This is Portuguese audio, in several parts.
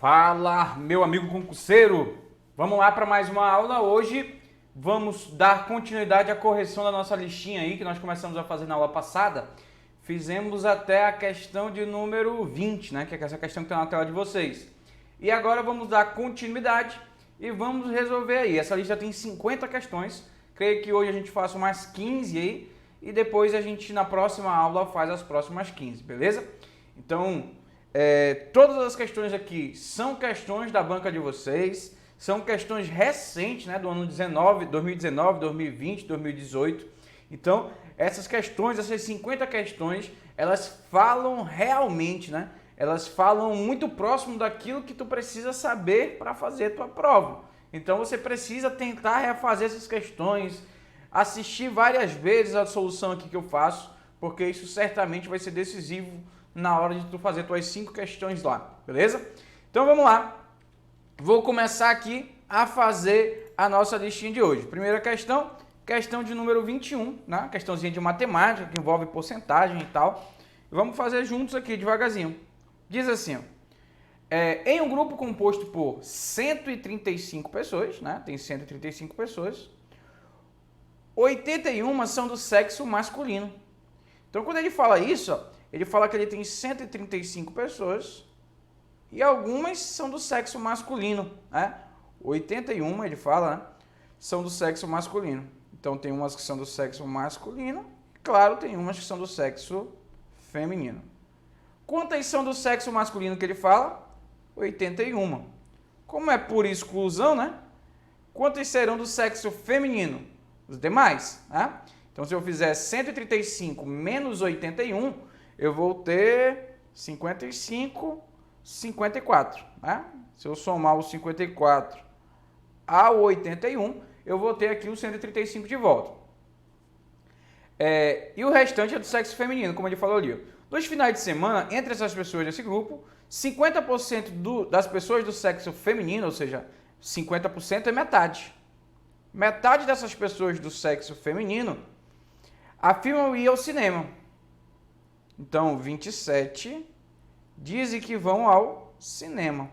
Fala, meu amigo concurseiro! Vamos lá para mais uma aula. Hoje vamos dar continuidade à correção da nossa listinha aí, que nós começamos a fazer na aula passada. Fizemos até a questão de número 20, né? Que é essa questão que está na tela de vocês. E agora vamos dar continuidade e vamos resolver aí. Essa lista tem 50 questões. Creio que hoje a gente faça umas 15 aí e depois a gente, na próxima aula, faz as próximas 15, beleza? Então, todas as questões aqui são questões da banca de vocês, são questões recentes, né, do ano 2019, 2020, 2018. Então, essas questões, essas 50 questões, elas falam realmente, né? Elas falam muito próximo daquilo que tu precisa saber para fazer a tua prova. Então, você precisa tentar refazer essas questões, assistir várias vezes a solução aqui que eu faço, porque isso certamente vai ser decisivo na hora de tu fazer tuas 5 questões lá, beleza? Então vamos lá, vou começar aqui a fazer a nossa listinha de hoje. Primeira questão, questão de número 21, né? Questãozinha de matemática, que envolve porcentagem e tal. Vamos fazer juntos aqui, devagarzinho. Diz assim, ó, em um grupo composto por 135 pessoas, né? Tem 135 pessoas, 81 são do sexo masculino. Então quando ele fala isso, ó, ele fala que ele tem 135 pessoas e algumas são do sexo masculino, né? 81, ele fala, né, são do sexo masculino. Então tem umas que são do sexo masculino, claro, tem umas que são do sexo feminino. Quantas são do sexo masculino que ele fala? 81. Como é por exclusão, né? Quantas serão do sexo feminino? Os demais, né? Então se eu fizer 135 menos 81, eu vou ter 55, 54, né? Se eu somar o 54 ao 81, eu vou ter aqui o 135 de volta. E o restante é do sexo feminino, como ele falou ali. Nos finais de semana, entre essas pessoas desse grupo, 50% das pessoas do sexo feminino, ou seja, 50% é metade. Metade dessas pessoas do sexo feminino afirmam ir ao cinema. Então, 27 dizem que vão ao cinema.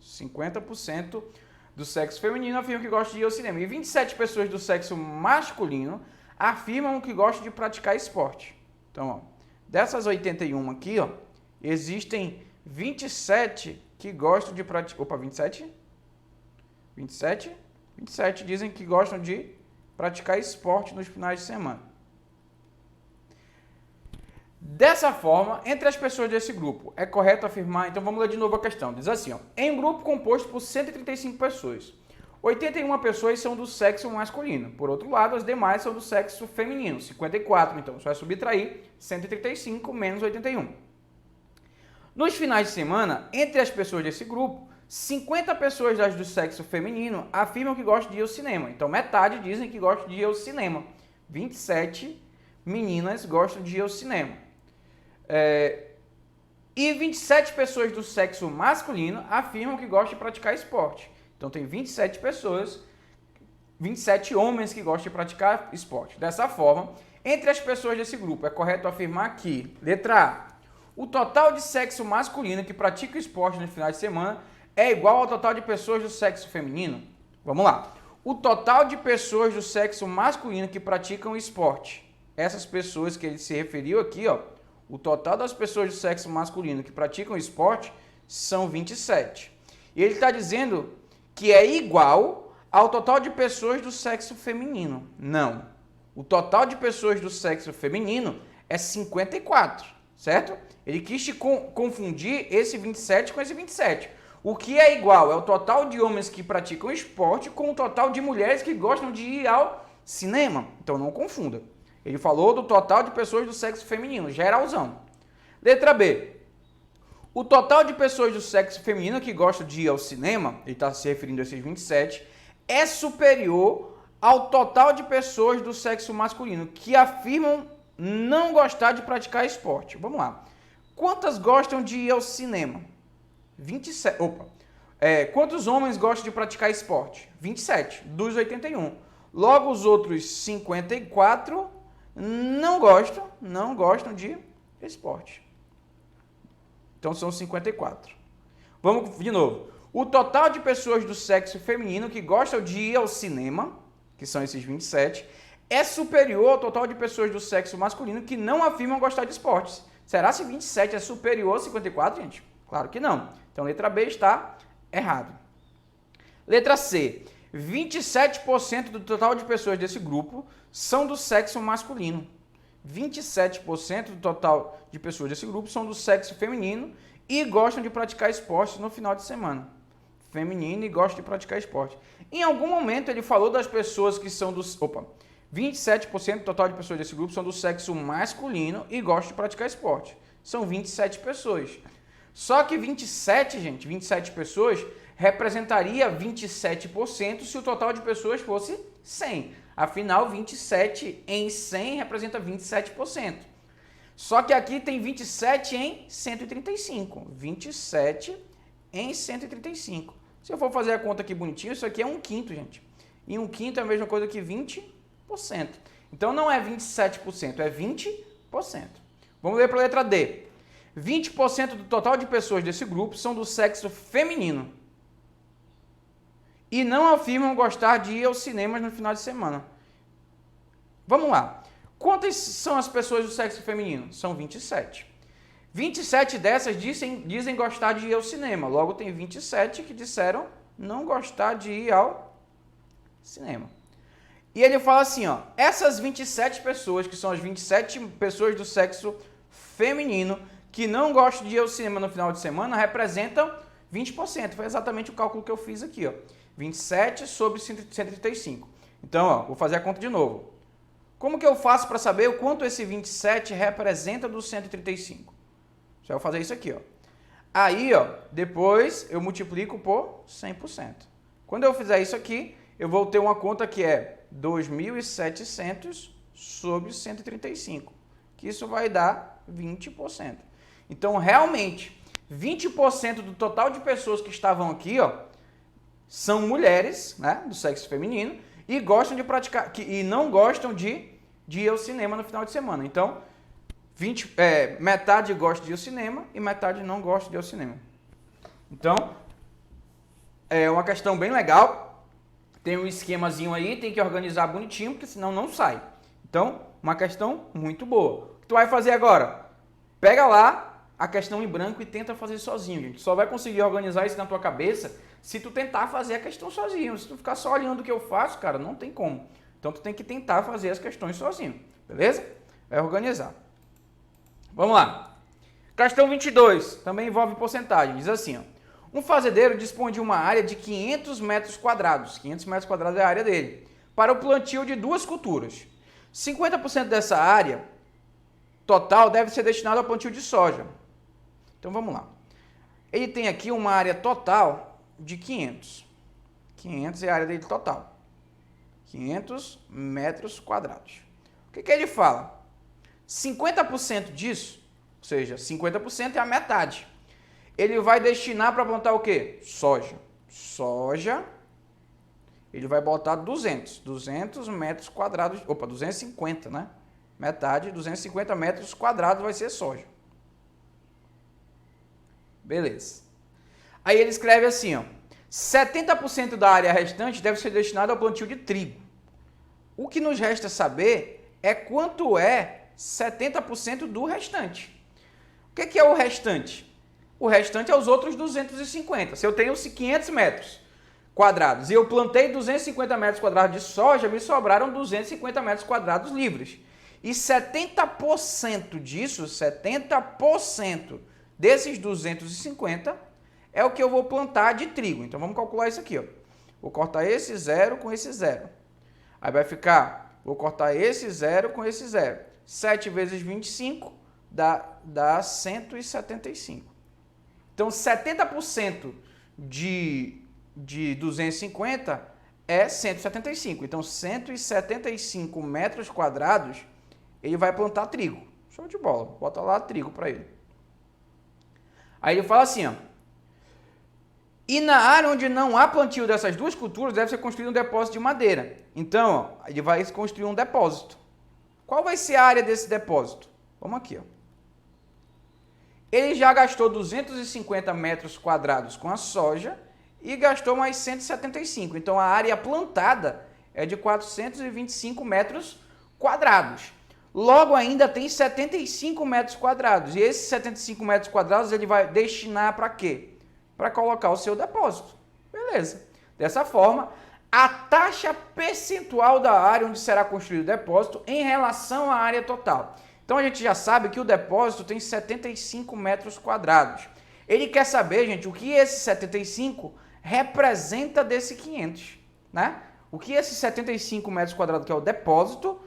50% do sexo feminino afirmam que gostam de ir ao cinema. E 27 pessoas do sexo masculino afirmam que gostam de praticar esporte. Então, ó, dessas 81 aqui, ó, existem 27 que gostam de praticar... Opa, 27? 27? 27 dizem que gostam de praticar esporte nos finais de semana. Dessa forma, entre as pessoas desse grupo, é correto afirmar... Então vamos ler de novo a questão. Diz assim, ó, em um grupo composto por 135 pessoas, 81 pessoas são do sexo masculino. Por outro lado, as demais são do sexo feminino, 54. Então, só é subtrair 135 menos 81. Nos finais de semana, entre as pessoas desse grupo, 50 pessoas das do sexo feminino afirmam que gostam de ir ao cinema. Então, metade dizem que gostam de ir ao cinema. 27 meninas gostam de ir ao cinema. E 27 pessoas do sexo masculino afirmam que gostam de praticar esporte. Então, tem 27 pessoas, 27 homens que gostam de praticar esporte. Dessa forma, entre as pessoas desse grupo, é correto afirmar que, letra A, o total de sexo masculino que pratica esporte no final de semana é igual ao total de pessoas do sexo feminino? Vamos lá. O total de pessoas do sexo masculino que praticam esporte. Essas pessoas que ele se referiu aqui, ó, o total das pessoas do sexo masculino que praticam esporte são 27. E ele está dizendo que é igual ao total de pessoas do sexo feminino. Não. O total de pessoas do sexo feminino é 54, certo? Ele quis confundir esse 27 com esse 27. O que é igual é o total de homens que praticam esporte com o total de mulheres que gostam de ir ao cinema. Então não confunda. Ele falou do total de pessoas do sexo feminino, geralzão. Letra B. O total de pessoas do sexo feminino que gostam de ir ao cinema, ele está se referindo a esses 27, é superior ao total de pessoas do sexo masculino que afirmam não gostar de praticar esporte. Vamos lá. Quantas gostam de ir ao cinema? 27. Opa. Quantos homens gostam de praticar esporte? 27, dos 81. Logo, os outros 54 não gostam de esporte. Então são 54. Vamos de novo. O total de pessoas do sexo feminino que gostam de ir ao cinema, que são esses 27, é superior ao total de pessoas do sexo masculino que não afirmam gostar de esportes. Será se 27 é superior a 54, gente? Claro que não. Então, letra B está errado. Letra C. 27% do total de pessoas desse grupo são do sexo masculino. 27% do total de pessoas desse grupo são do sexo feminino e gostam de praticar esportes no final de semana. Feminino e gostam de praticar esporte. Em algum momento ele falou das pessoas que são dos... 27% do total de pessoas desse grupo são do sexo masculino e gostam de praticar esporte. São 27 pessoas. Só que 27, gente, 27 pessoas representaria 27% se o total de pessoas fosse 100. Afinal, 27 em 100 representa 27%. Só que aqui tem 27 em 135. 27 em 135. Se eu for fazer a conta aqui bonitinho, isso aqui é 1/5, gente. E 1/5 é a mesma coisa que 20%. Então não é 27%, é 20%. Vamos ler para a letra D. 20% do total de pessoas desse grupo são do sexo feminino e não afirmam gostar de ir aos cinemas no final de semana. Vamos lá. Quantas são as pessoas do sexo feminino? São 27. 27 dessas dizem gostar de ir ao cinema. Logo, tem 27 que disseram não gostar de ir ao cinema. E ele fala assim, ó, essas 27 pessoas, que são as 27 pessoas do sexo feminino, que não gostam de ir ao cinema no final de semana, representam 20%. Foi exatamente o cálculo que eu fiz aqui, ó. 27 sobre 135. Então, ó, vou fazer a conta de novo. Como que eu faço para saber o quanto esse 27 representa dos 135? Só eu fazer isso aqui, ó. Aí, ó, depois eu multiplico por 100%. Quando eu fizer isso aqui, eu vou ter uma conta que é 2.700 sobre 135, que isso vai dar 20%. Então, realmente, 20% do total de pessoas que estavam aqui, ó, são mulheres, né, do sexo feminino, e gostam de praticar, e não gostam de ir ao cinema no final de semana. Então, metade gosta de ir ao cinema e metade não gosta de ir ao cinema. Então, é uma questão bem legal. Tem um esquemazinho aí, tem que organizar bonitinho, porque senão não sai. Então, uma questão muito boa. O que tu vai fazer agora? Pega lá a questão em branco e tenta fazer sozinho, gente. Só vai conseguir organizar isso na tua cabeça se tu tentar fazer a questão sozinho. Se tu ficar só olhando o que eu faço, cara, não tem como. Então, tu tem que tentar fazer as questões sozinho, beleza? Vai organizar. Vamos lá. Questão 22, também envolve porcentagem. Diz assim, ó. Um fazendeiro dispõe de uma área de 500 metros quadrados. 500 metros quadrados é a área dele. Para o plantio de 2 culturas. 50% dessa área total deve ser destinado ao plantio de soja. Então, vamos lá. Ele tem aqui uma área total de 500. 500 é a área dele total. 500 metros quadrados. O que ele fala? 50% disso, ou seja, 50% é a metade. Ele vai destinar para plantar o quê? Soja. Soja, ele vai botar 200 metros quadrados, 250, né? Metade, 250 metros quadrados vai ser soja. Beleza. Aí ele escreve assim, ó. 70% da área restante deve ser destinada ao plantio de trigo. O que nos resta saber é quanto é 70% do restante. O que é o restante? O restante é os outros 250. Se eu tenho 500 metros quadrados e eu plantei 250 metros quadrados de soja, me sobraram 250 metros quadrados livres. E 70% disso, 70% desses 250 é o que eu vou plantar de trigo. Então vamos calcular isso aqui, ó. Vou cortar esse zero com esse zero. Aí vai ficar, vou cortar esse zero com esse zero. 7 vezes 25 dá 175. Então 70% de 250 é 175. Então 175 metros quadrados ele vai plantar trigo. Show de bola. Bota lá trigo para ele. Aí ele fala assim, ó. E na área onde não há plantio dessas duas culturas, deve ser construído um depósito de madeira. Então, ó, ele vai construir um depósito. Qual vai ser a área desse depósito? Vamos aqui, ó. Ele já gastou 250 metros quadrados com a soja e gastou mais 175. Então, a área plantada é de 425 metros quadrados. Logo, ainda tem 75 metros quadrados. E esses 75 metros quadrados ele vai destinar para quê? Para colocar o seu depósito. Beleza. Dessa forma, a taxa percentual da área onde será construído o depósito em relação à área total. Então, a gente já sabe que o depósito tem 75 metros quadrados. Ele quer saber, gente, o que esse 75 representa desse 500, né? O que esse 75 metros quadrados, que é o depósito,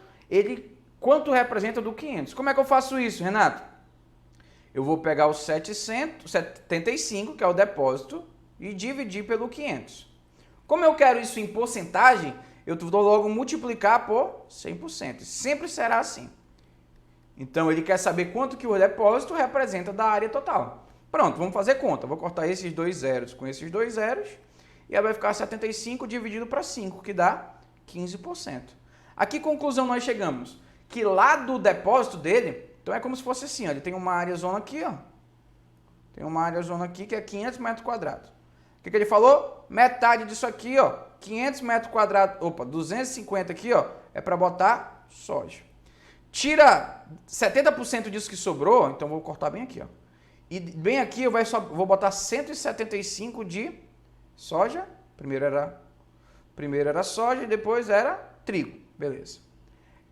quanto representa do 500? Como é que eu faço isso, Renato? Eu vou pegar o 775, que é o depósito, e dividir pelo 500. Como eu quero isso em porcentagem, eu vou logo multiplicar por 100%. Sempre será assim. Então, ele quer saber quanto que o depósito representa da área total. Pronto, vamos fazer conta. Vou cortar esses dois zeros com esses dois zeros, e aí vai ficar 75 dividido para 5, que dá 15%. A que conclusão nós chegamos? Que lá do depósito dele, então é como se fosse assim, ó, ele tem uma área zona aqui, ó. Tem uma área zona aqui que é 500 metros quadrados. O que ele falou? Metade disso aqui, ó, 500 metros quadrados, 250 aqui, ó, é para botar soja. Tira 70% disso que sobrou, então vou cortar bem aqui, ó. E bem aqui eu vou botar 175 de soja. Primeiro era soja e depois era trigo. Beleza.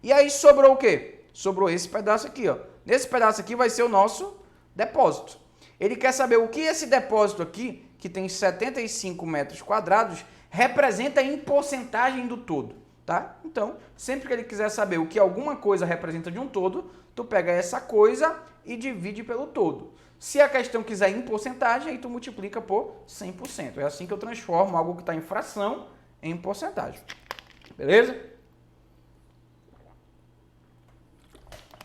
E aí sobrou o quê? Sobrou esse pedaço aqui, ó. Nesse pedaço aqui vai ser o nosso depósito. Ele quer saber o que esse depósito aqui, que tem 75 metros quadrados, representa em porcentagem do todo, tá? Então, sempre que ele quiser saber o que alguma coisa representa de um todo, tu pega essa coisa e divide pelo todo. Se a questão quiser em porcentagem, aí tu multiplica por 100%. É assim que eu transformo algo que está em fração em porcentagem. Beleza?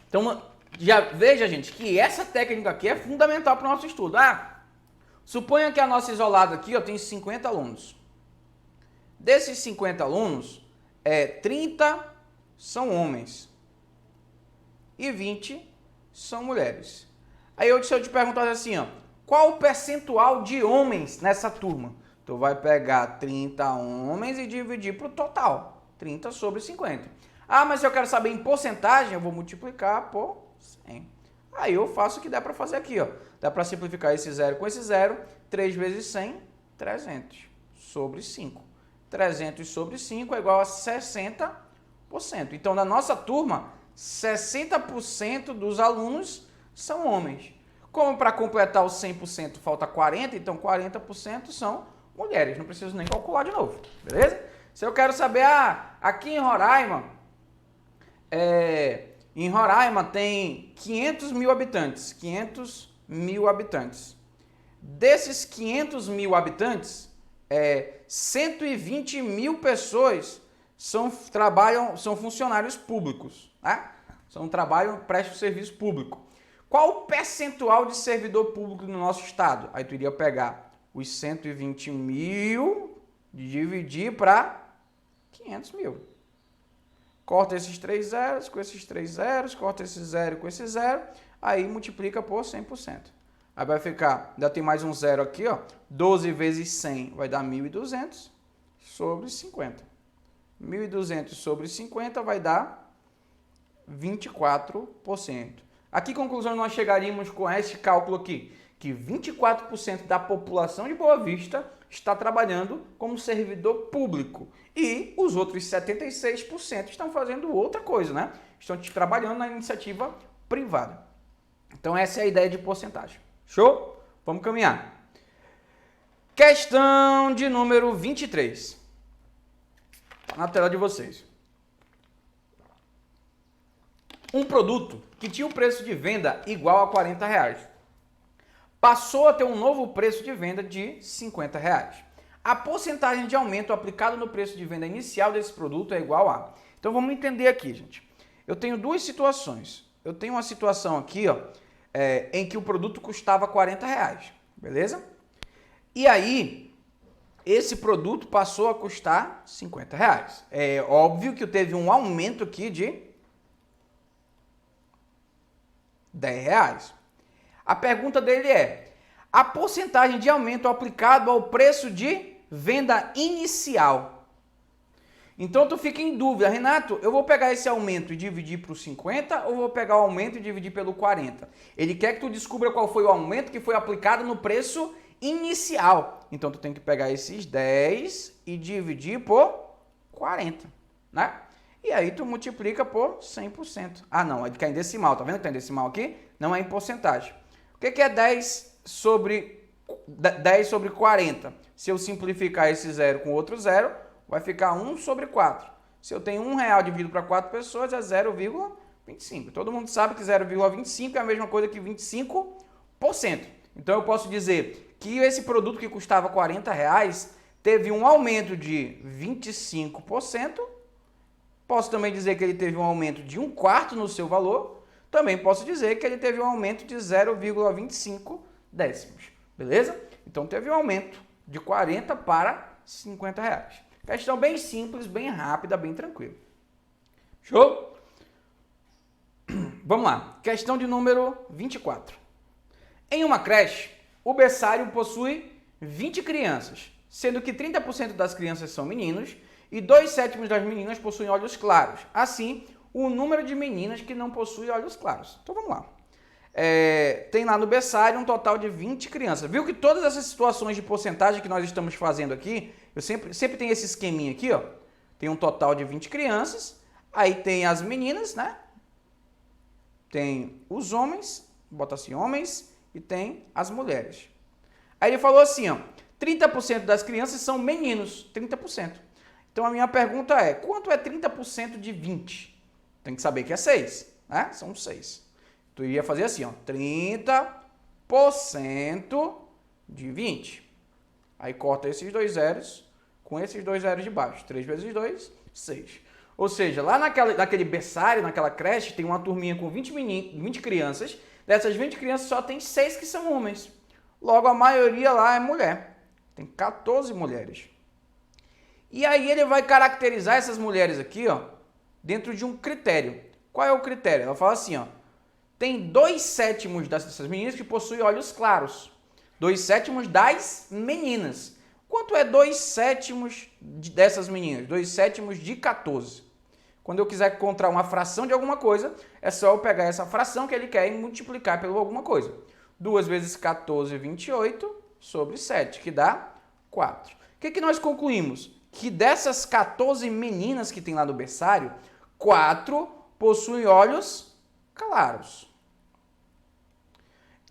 Então, já veja, gente, que essa técnica aqui é fundamental para o nosso estudo. Suponha que a nossa isolada aqui tem 50 alunos. Desses 50 alunos, 30 são homens e 20 são mulheres. Aí se eu te perguntar assim, ó, qual o percentual de homens nessa turma? Tu vai pegar 30 homens e dividir para o total, 30 sobre 50. Mas se eu quero saber em porcentagem, eu vou multiplicar por 100. Aí eu faço o que dá para fazer aqui, ó. Dá para simplificar esse zero com esse zero. 3 vezes 100, 300 sobre 5. 300 sobre 5 é igual a 60%. Então, na nossa turma, 60% dos alunos são homens. Como para completar os 100% falta 40%, então 40% são mulheres. Não preciso nem calcular de novo, beleza? Se eu quero saber, aqui em Roraima tem 500 mil habitantes. 500 mil habitantes. Desses 500 mil habitantes, 120 mil pessoas são funcionários públicos, né? Prestam serviço público. Qual o percentual de servidor público no nosso estado? Aí tu iria pegar os 120 mil e dividir para 500 mil. Corta esses 3 zeros com esses 3 zeros, corta esse zero com esse zero, aí multiplica por 100%. Aí vai ficar, ainda tem mais um zero aqui, ó, 12 vezes 100 vai dar 1.200 sobre 50. 1.200 sobre 50 vai dar 24%. A que conclusão nós chegaríamos com esse cálculo aqui? Que 24% da população de Boa Vista está trabalhando como servidor público e os outros 76% estão fazendo outra coisa, né? Estão trabalhando na iniciativa privada. Então essa é a ideia de porcentagem. Show? Vamos caminhar. Questão de número 23. Tá na tela de vocês. Um produto que tinha o preço de venda igual a R$40 passou a ter um novo preço de venda de R$50. A porcentagem de aumento aplicada no preço de venda inicial desse produto é igual a... Então vamos entender aqui, gente. Eu tenho duas situações. Eu tenho uma situação aqui, ó, em que o produto custava R$40, beleza? E aí, esse produto passou a custar R$50. É óbvio que teve um aumento aqui de R$10. A pergunta dele é: a porcentagem de aumento aplicado ao preço de venda inicial. Então tu fica em dúvida, Renato, eu vou pegar esse aumento e dividir por 50 ou vou pegar o aumento e dividir pelo 40? Ele quer que tu descubra qual foi o aumento que foi aplicado no preço inicial. Então tu tem que pegar esses 10 e dividir por 40, né? E aí tu multiplica por 100%. Ah não, ele quer em decimal, tá vendo que tá em decimal aqui? Não é em porcentagem. O que é 10 sobre 40? Se eu simplificar esse zero com outro zero, vai ficar 1 sobre 4. Se eu tenho R$1 dividido para 4 pessoas, é 0,25. Todo mundo sabe que 0,25 é a mesma coisa que 25%. Então eu posso dizer que esse produto que custava R$40 teve um aumento de 25%. Posso também dizer que ele teve um aumento de 1/4 no seu valor. Também posso dizer que ele teve um aumento de 0,25 décimos. Beleza? Então teve um aumento de 40 para R$50. Questão bem simples, bem rápida, bem tranquila. Show? Vamos lá. Questão de número 24. Em uma creche, o berçário possui 20 crianças, sendo que 30% das crianças são meninos e 2/7 das meninas possuem olhos claros. Assim, o número de meninas que não possuem olhos claros. Então vamos lá. Tem lá no berçário um total de 20 crianças. Viu que todas essas situações de porcentagem que nós estamos fazendo aqui, eu sempre tenho esse esqueminha aqui, ó. Tem um total de 20 crianças, aí tem as meninas, né? Tem os homens, bota assim, homens, e tem as mulheres. Aí ele falou assim, ó, 30% das crianças são meninos, 30%. Então a minha pergunta é, quanto é 30% de 20? Tem que saber que é 6, né? São 6. Tu iria fazer assim, ó, 30% de 20. Aí corta esses dois zeros com esses dois zeros de baixo. 3 vezes 2, 6. Ou seja, lá naquele berçário, naquela creche, tem uma turminha com 20 crianças. Dessas 20 crianças só tem 6 que são homens. Logo, a maioria lá é mulher. Tem 14 mulheres. E aí ele vai caracterizar essas mulheres aqui, ó, dentro de um critério. Qual é o critério? Ela fala assim, ó, tem 2/7 dessas meninas que possuem olhos claros. 2/7 das meninas. Quanto é 2/7 dessas meninas? 2/7 de 14. Quando eu quiser encontrar uma fração de alguma coisa, é só eu pegar essa fração que ele quer e multiplicar pelo alguma coisa. 2 vezes 14, 28, sobre 7, que dá 4. O que nós concluímos? Que dessas 14 meninas que tem lá no berçário, 4 possuem olhos claros.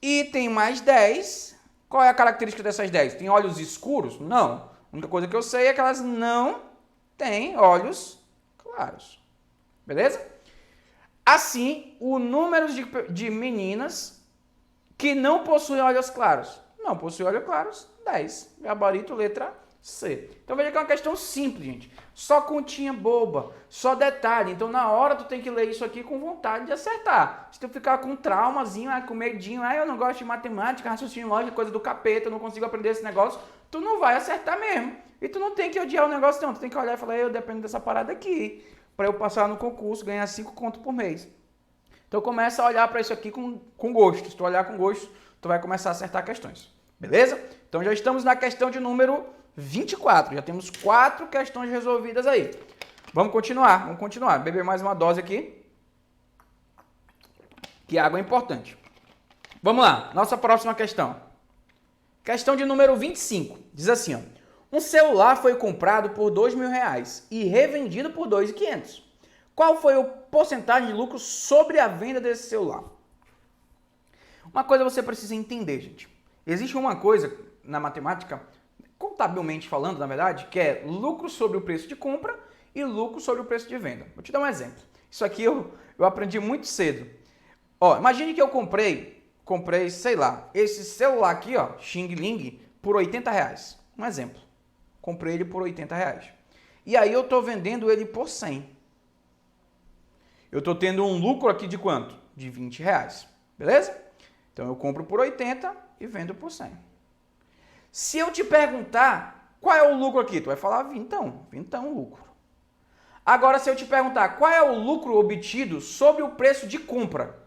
E tem mais 10. Qual é a característica dessas 10? Tem olhos escuros? Não. A única coisa que eu sei é que elas não têm olhos claros. Beleza? Assim, o número de meninas que não possuem olhos claros. Não possuem olhos claros, 10. Gabarito, letra C. Então veja que é uma questão simples, gente. Só continha boba, só detalhe. Então na hora tu tem que ler isso aqui com vontade de acertar. Se tu ficar com um traumazinho, com medinho, eu não gosto de matemática, raciocínio lógico, coisa do capeta, eu não consigo aprender esse negócio, tu não vai acertar mesmo. E tu não tem que odiar o negócio não, tu tem que olhar e falar, eu dependo dessa parada aqui, para eu passar no concurso, ganhar 5 conto por mês. Então começa a olhar para isso aqui com gosto. Se tu olhar com gosto, tu vai começar a acertar questões. Beleza? Então já estamos na questão de número 24. Já temos 4 questões resolvidas aí. Vamos continuar. Beber mais uma dose aqui. Que água é importante. Vamos lá. Nossa próxima questão. Questão de número 25. Diz assim, ó. Um celular foi comprado por R$2.000 e revendido por R$2.500. Qual foi a porcentagem de lucro sobre a venda desse celular? Uma coisa você precisa entender, gente. Existe uma coisa na matemática, contabilmente falando, na verdade, que é lucro sobre o preço de compra e lucro sobre o preço de venda. Vou te dar um exemplo. Isso aqui eu aprendi muito cedo. Ó, imagine que eu comprei, sei lá, esse celular aqui, ó, Xing Ling, por R$80. Um exemplo. Comprei ele por R$80. E aí eu estou vendendo ele por 100. Eu estou tendo um lucro aqui de quanto? De R$20. Beleza? Então eu compro por 80 e vendo por 100. Se eu te perguntar qual é o lucro aqui, tu vai falar vintão lucro. Agora se eu te perguntar qual é o lucro obtido sobre o preço de compra,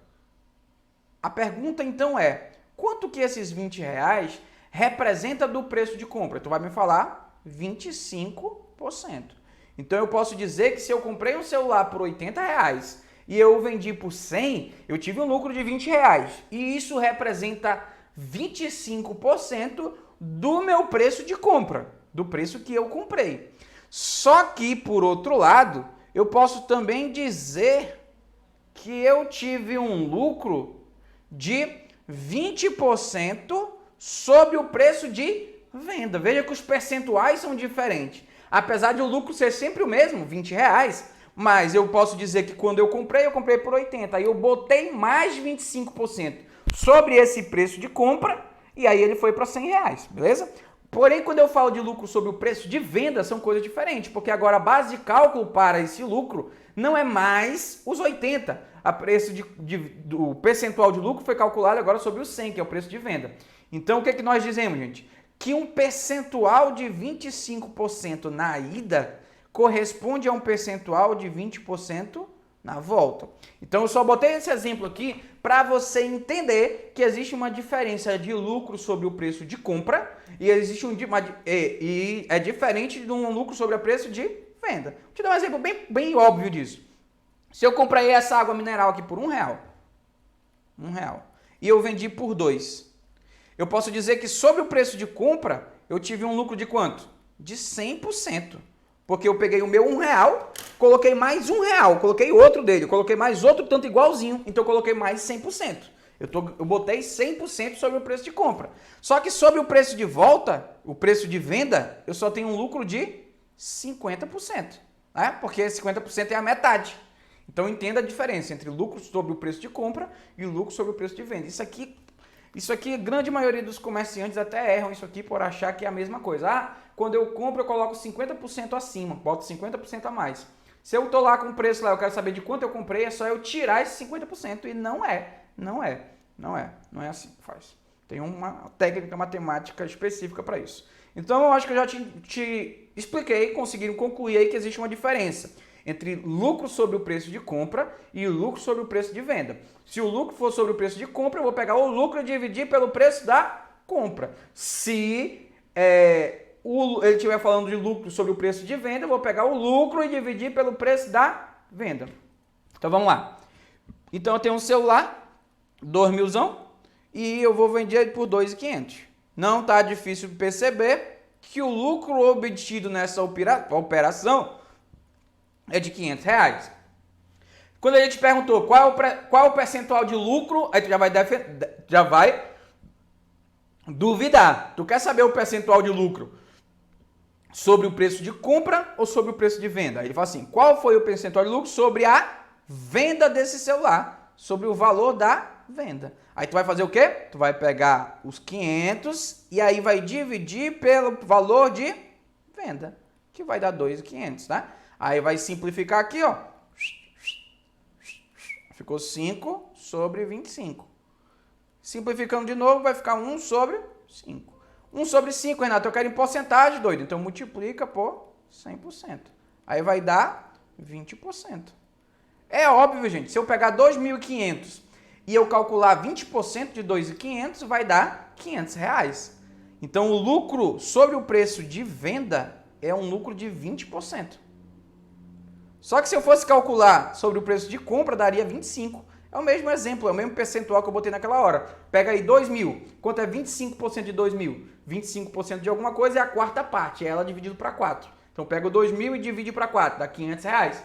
a pergunta então é, Quanto que esses 20 reais representa do preço de compra? Tu vai me falar 25%. Então eu posso dizer que se eu comprei um celular por 80 reais e eu vendi por 100, eu tive um lucro de 20 reais. E isso representa 25% do meu preço de compra, do preço que eu comprei. Só que, por outro lado, eu posso também dizer que eu tive um lucro de 20% sobre o preço de venda. Veja que os percentuais são diferentes. Apesar de o lucro ser sempre o mesmo, 20 reais, mas eu posso dizer que quando eu comprei por 80. Aí eu botei mais 25% sobre esse preço de compra e aí ele foi para 100 reais, beleza? Porém, quando eu falo de lucro sobre o preço de venda, são coisas diferentes, porque agora a base de cálculo para esse lucro não é mais os 80. O percentual de lucro foi calculado agora sobre o 100, que é o preço de venda. Então, o que é que nós dizemos, gente? Que um percentual de 25% na ida corresponde a um percentual de 20% na volta. Então, eu só botei esse exemplo aqui para você entender que existe uma diferença de lucro sobre o preço de compra e existe é diferente de um lucro sobre o preço de venda. Vou te dar um exemplo bem óbvio disso. Se eu comprei essa água mineral aqui por R$1, e eu vendi por 2, eu posso dizer que sobre o preço de compra eu tive um lucro de quanto? De 100%. Porque eu peguei o meu R$1, coloquei mais R$1, coloquei outro dele, coloquei mais outro tanto igualzinho, então eu coloquei mais 100%. Eu botei 100% sobre o preço de compra. Só que sobre o preço de volta, o preço de venda, eu só tenho um lucro de 50%. Né? Porque 50% é a metade. Então entenda a diferença entre lucro sobre o preço de compra e o lucro sobre o preço de venda. Isso aqui, a grande maioria dos comerciantes até erram isso aqui por achar que é a mesma coisa. Quando eu compro, eu coloco 50% acima, boto 50% a mais. Se eu tô lá com o preço lá, eu quero saber de quanto eu comprei, é só eu tirar esse 50%. E não é assim que faz. Tem uma técnica matemática específica para isso. Então, eu acho que eu já te expliquei, conseguiram concluir aí que existe uma diferença entre lucro sobre o preço de compra e o lucro sobre o preço de venda. Se o lucro for sobre o preço de compra, eu vou pegar o lucro e dividir pelo preço da compra. Se ele estiver falando de lucro sobre o preço de venda, eu vou pegar o lucro e dividir pelo preço da venda. Então vamos lá. Então eu tenho um celular, R$2.000, e eu vou vender ele por R$2.500. Não está difícil perceber que o lucro obtido nessa operação é de R$500. Quando a gente perguntou qual é o percentual de lucro, aí tu já vai duvidar. Tu quer saber o percentual de lucro sobre o preço de compra ou sobre o preço de venda? Aí ele fala assim, qual foi o percentual de lucro sobre a venda desse celular? Sobre o valor da venda. Aí tu vai fazer o quê? Tu vai pegar os 500 e aí vai dividir pelo valor de venda, que vai dar 2.500, tá? Aí vai simplificar aqui, ó. Ficou 5 sobre 25. Simplificando de novo, vai ficar 1 sobre 5. 1 sobre 5, Renato, eu quero em porcentagem, doido. Então multiplica por 100%. Aí vai dar 20%. É óbvio, gente. Se eu pegar 2.500 e eu calcular 20% de 2.500, vai dar R$500. Então o lucro sobre o preço de venda é um lucro de 20%. Só que se eu fosse calcular sobre o preço de compra, daria 25%. É o mesmo exemplo, é o mesmo percentual que eu botei naquela hora. Pega aí 2.000. Quanto é 25% de 2.000? 25% de alguma coisa é a quarta parte, é ela dividido para 4. Então pega o 2.000 e divide para 4, dá R$500.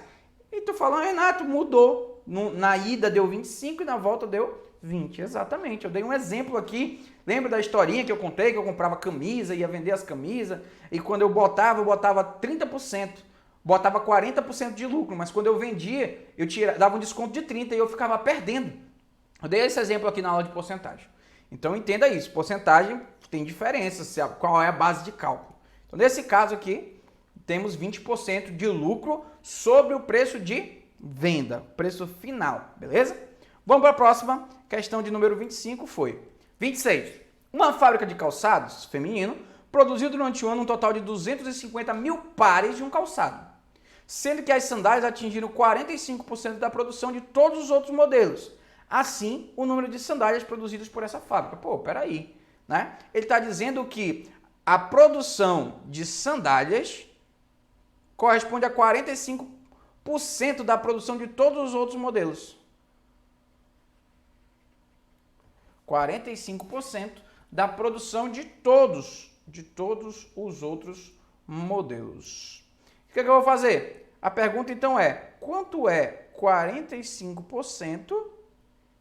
E tu fala, Renato, mudou. Na ida deu 25 e na volta deu 20. Exatamente, eu dei um exemplo aqui. Lembra da historinha que eu contei, que eu comprava camisa, ia vender as camisas, e quando eu botava 30%. Botava 40% de lucro, mas quando eu vendia, dava um desconto de 30% e eu ficava perdendo. Eu dei esse exemplo aqui na aula de porcentagem. Então entenda isso, porcentagem tem diferença, qual é a base de cálculo. Então nesse caso aqui, temos 20% de lucro sobre o preço de venda, preço final, beleza? Vamos para a próxima, questão de número 25 foi. 26. Uma fábrica de calçados feminino produziu durante o ano um total de 250 mil pares de um calçado, sendo que as sandálias atingiram 45% da produção de todos os outros modelos. assim o número de sandálias produzidas por essa fábrica. Pô, peraí, né? Ele está dizendo que a produção de sandálias corresponde a 45% da produção de todos os outros modelos. 45% da produção de todos os outros modelos. O que é que eu vou fazer? A pergunta então é, quanto é 45%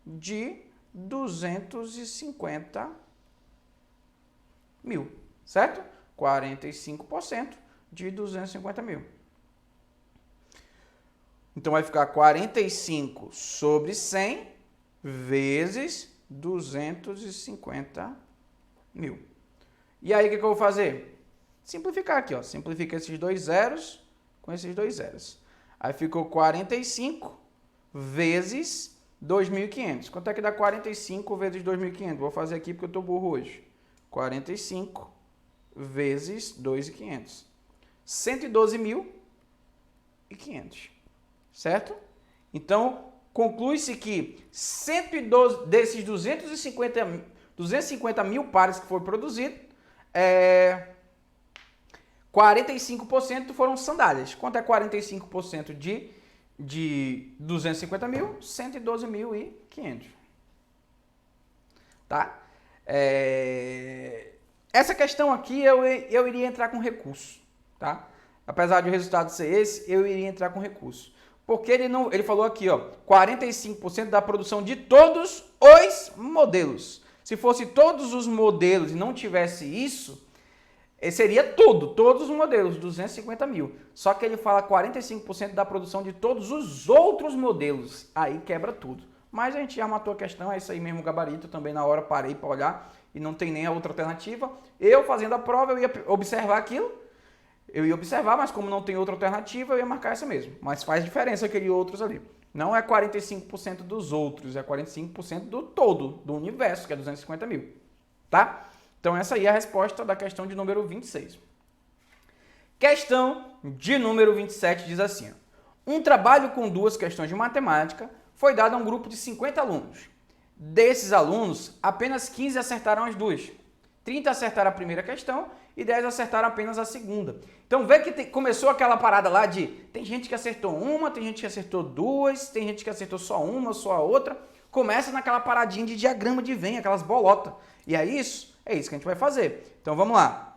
de 250 mil, certo? 45% de 250 mil. Então vai ficar 45 sobre 100 vezes 250 mil. E aí o que eu vou fazer? Simplificar aqui, ó. Simplifica esses dois zeros com esses dois zeros. Aí ficou 45 vezes 2.500. Quanto é que dá 45 vezes 2.500? Vou fazer aqui porque eu estou burro hoje. 45 vezes 2.500. 112.500. Certo? Então, conclui-se que 112 desses 250 mil pares que foram produzidos, 45% foram sandálias. Quanto é 45% de 250 mil? 112.500. Tá? Essa questão aqui eu iria entrar com recurso. Tá? Apesar de o resultado ser esse, eu iria entrar com recurso. Porque ele falou aqui, ó, 45% da produção de todos os modelos. Se fosse todos os modelos e não tivesse isso, seria todos os modelos, 250 mil. Só que ele fala 45% da produção de todos os outros modelos. Aí quebra tudo. Mas a gente já matou a questão, é isso aí mesmo o gabarito. Também na hora parei para olhar e não tem nem a outra alternativa. Eu fazendo a prova, eu ia observar aquilo. Eu ia observar, mas como não tem outra alternativa, eu ia marcar essa mesmo. Mas faz diferença aquele outros ali. Não é 45% dos outros, é 45% do todo, do universo, que é 250 mil. Tá? Então essa aí é a resposta da questão de número 26. Questão de número 27 diz assim. Um trabalho com duas questões de matemática foi dado a um grupo de 50 alunos. Desses alunos, apenas 15 acertaram as duas. 30 acertaram a primeira questão e 10 acertaram apenas a segunda. Então vê que começou aquela parada lá de tem gente que acertou uma, tem gente que acertou duas, tem gente que acertou só uma, só a outra. Começa naquela paradinha de diagrama de Venn, aquelas bolotas. E é isso que a gente vai fazer. Então vamos lá.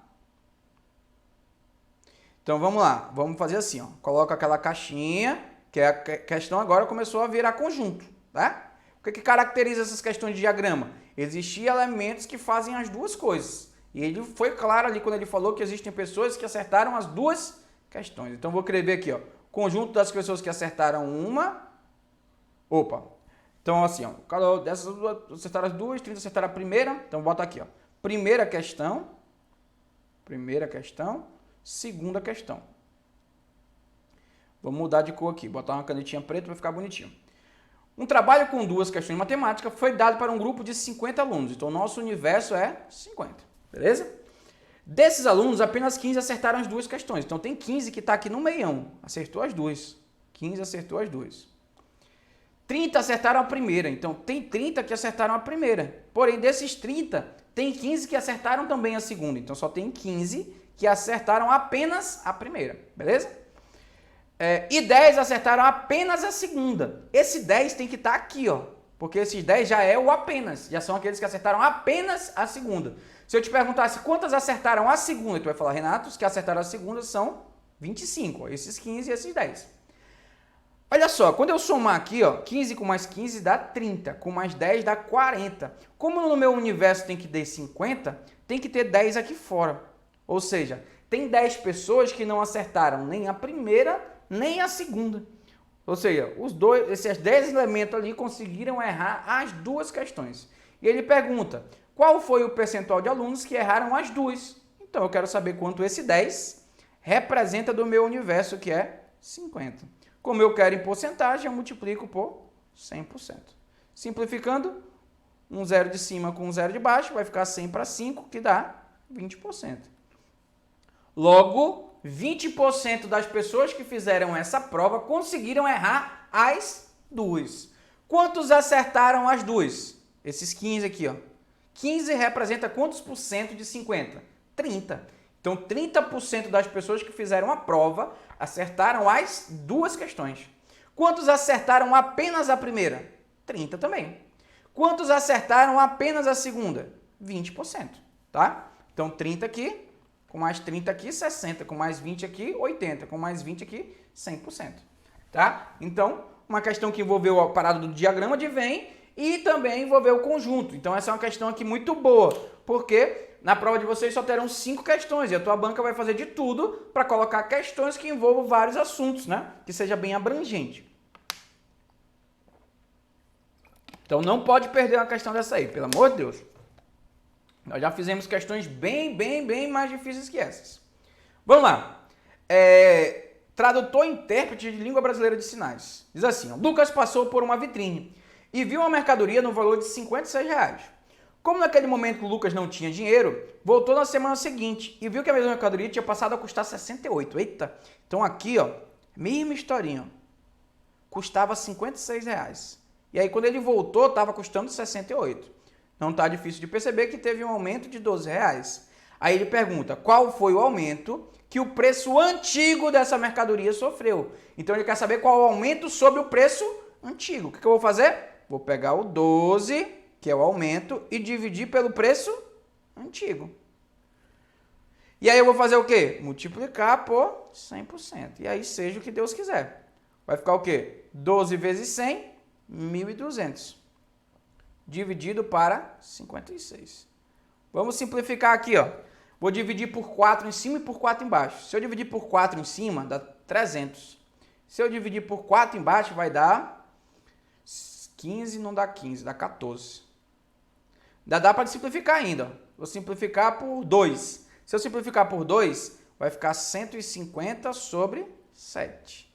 Vamos fazer assim, ó. Coloca aquela caixinha, que é a questão agora começou a virar conjunto, tá? O que caracteriza essas questões de diagrama? Existiam elementos que fazem as duas coisas. E ele foi claro ali quando ele falou que existem pessoas que acertaram as duas questões. Então, vou escrever aqui, ó. Conjunto das pessoas que acertaram uma. Opa. Então, assim, ó. Cada dessas duas acertaram as duas, 30 acertaram a primeira. Então, bota aqui, ó. Primeira questão. Segunda questão. Vou mudar de cor aqui. Botar uma canetinha preta para ficar bonitinho. Um trabalho com duas questões de matemática foi dado para um grupo de 50 alunos. Então, nosso universo é 50. Beleza? Desses alunos, apenas 15 acertaram as duas questões. Então, tem 15 que está aqui no meião. Acertou as duas. 15 acertou as duas. 30 acertaram a primeira. Então, tem 30 que acertaram a primeira. Porém, desses 30, tem 15 que acertaram também a segunda. Então, só tem 15 que acertaram apenas a primeira. Beleza? E 10 acertaram apenas a segunda. Esse 10 tem que estar aqui, ó. Porque esses 10 já é o apenas. Já são aqueles que acertaram apenas a segunda. Se eu te perguntasse quantas acertaram a segunda, tu vai falar, Renato, os que acertaram a segunda são 25. Ó, esses 15 e esses 10. Olha só, quando eu somar aqui, ó, 15 com mais 15 dá 30. Com mais 10 dá 40. Como no meu universo tem que ter 50, tem que ter 10 aqui fora. Ou seja, tem 10 pessoas que não acertaram nem a primeira nem a segunda. Ou seja, esses 10 elementos ali conseguiram errar as duas questões. E ele pergunta, qual foi o percentual de alunos que erraram as duas? Então, eu quero saber quanto esse 10 representa do meu universo, que é 50. Como eu quero em porcentagem, eu multiplico por 100%. Simplificando, um zero de cima com um zero de baixo, vai ficar 100 para 5, que dá 20%. Logo, 20% das pessoas que fizeram essa prova conseguiram errar as duas. Quantos acertaram as duas? Esses 15 aqui, ó. 15 representa quantos por cento de 50? 30. Então, 30% das pessoas que fizeram a prova acertaram as duas questões. Quantos acertaram apenas a primeira? 30 também. Quantos acertaram apenas a segunda? 20%, tá? Então, 30 aqui, com mais 30 aqui, 60, com mais 20 aqui, 80, com mais 20 aqui, 100%, tá? Então, uma questão que envolveu a parada do diagrama de Venn e também envolveu o conjunto. Então, essa é uma questão aqui muito boa, porque na prova de vocês só terão 5 questões e a tua banca vai fazer de tudo para colocar questões que envolvam vários assuntos, né? Que seja bem abrangente. Então, não pode perder uma questão dessa aí, pelo amor de Deus. Nós já fizemos questões bem mais difíceis que essas. Vamos lá. Tradutor e intérprete de língua brasileira de sinais. Diz assim, ó, Lucas passou por uma vitrine e viu uma mercadoria no valor de R$56. Como naquele momento o Lucas não tinha dinheiro, voltou na semana seguinte e viu que a mesma mercadoria tinha passado a custar 68. Eita! Então aqui, ó, mesma historinha, ó, custava R$56. E aí quando ele voltou, estava custando 68. Não está difícil de perceber que teve um aumento de R$12. Aí ele pergunta, qual foi o aumento que o preço antigo dessa mercadoria sofreu? Então ele quer saber qual é o aumento sobre o preço antigo. O que eu vou fazer? Vou pegar o 12, que é o aumento, e dividir pelo preço antigo. E aí eu vou fazer o quê? Multiplicar por 100%. E aí seja o que Deus quiser. Vai ficar o quê? 12 vezes 100, 1.200. Dividido para 56. Vamos simplificar aqui, ó. Vou dividir por 4 em cima e por 4 embaixo. Se eu dividir por 4 em cima, dá 300. Se eu dividir por 4 embaixo, vai dar 15, não dá 15, dá 14. Dá para simplificar ainda. Ó. Vou simplificar por 2. Se eu simplificar por 2, vai ficar 150 sobre 7.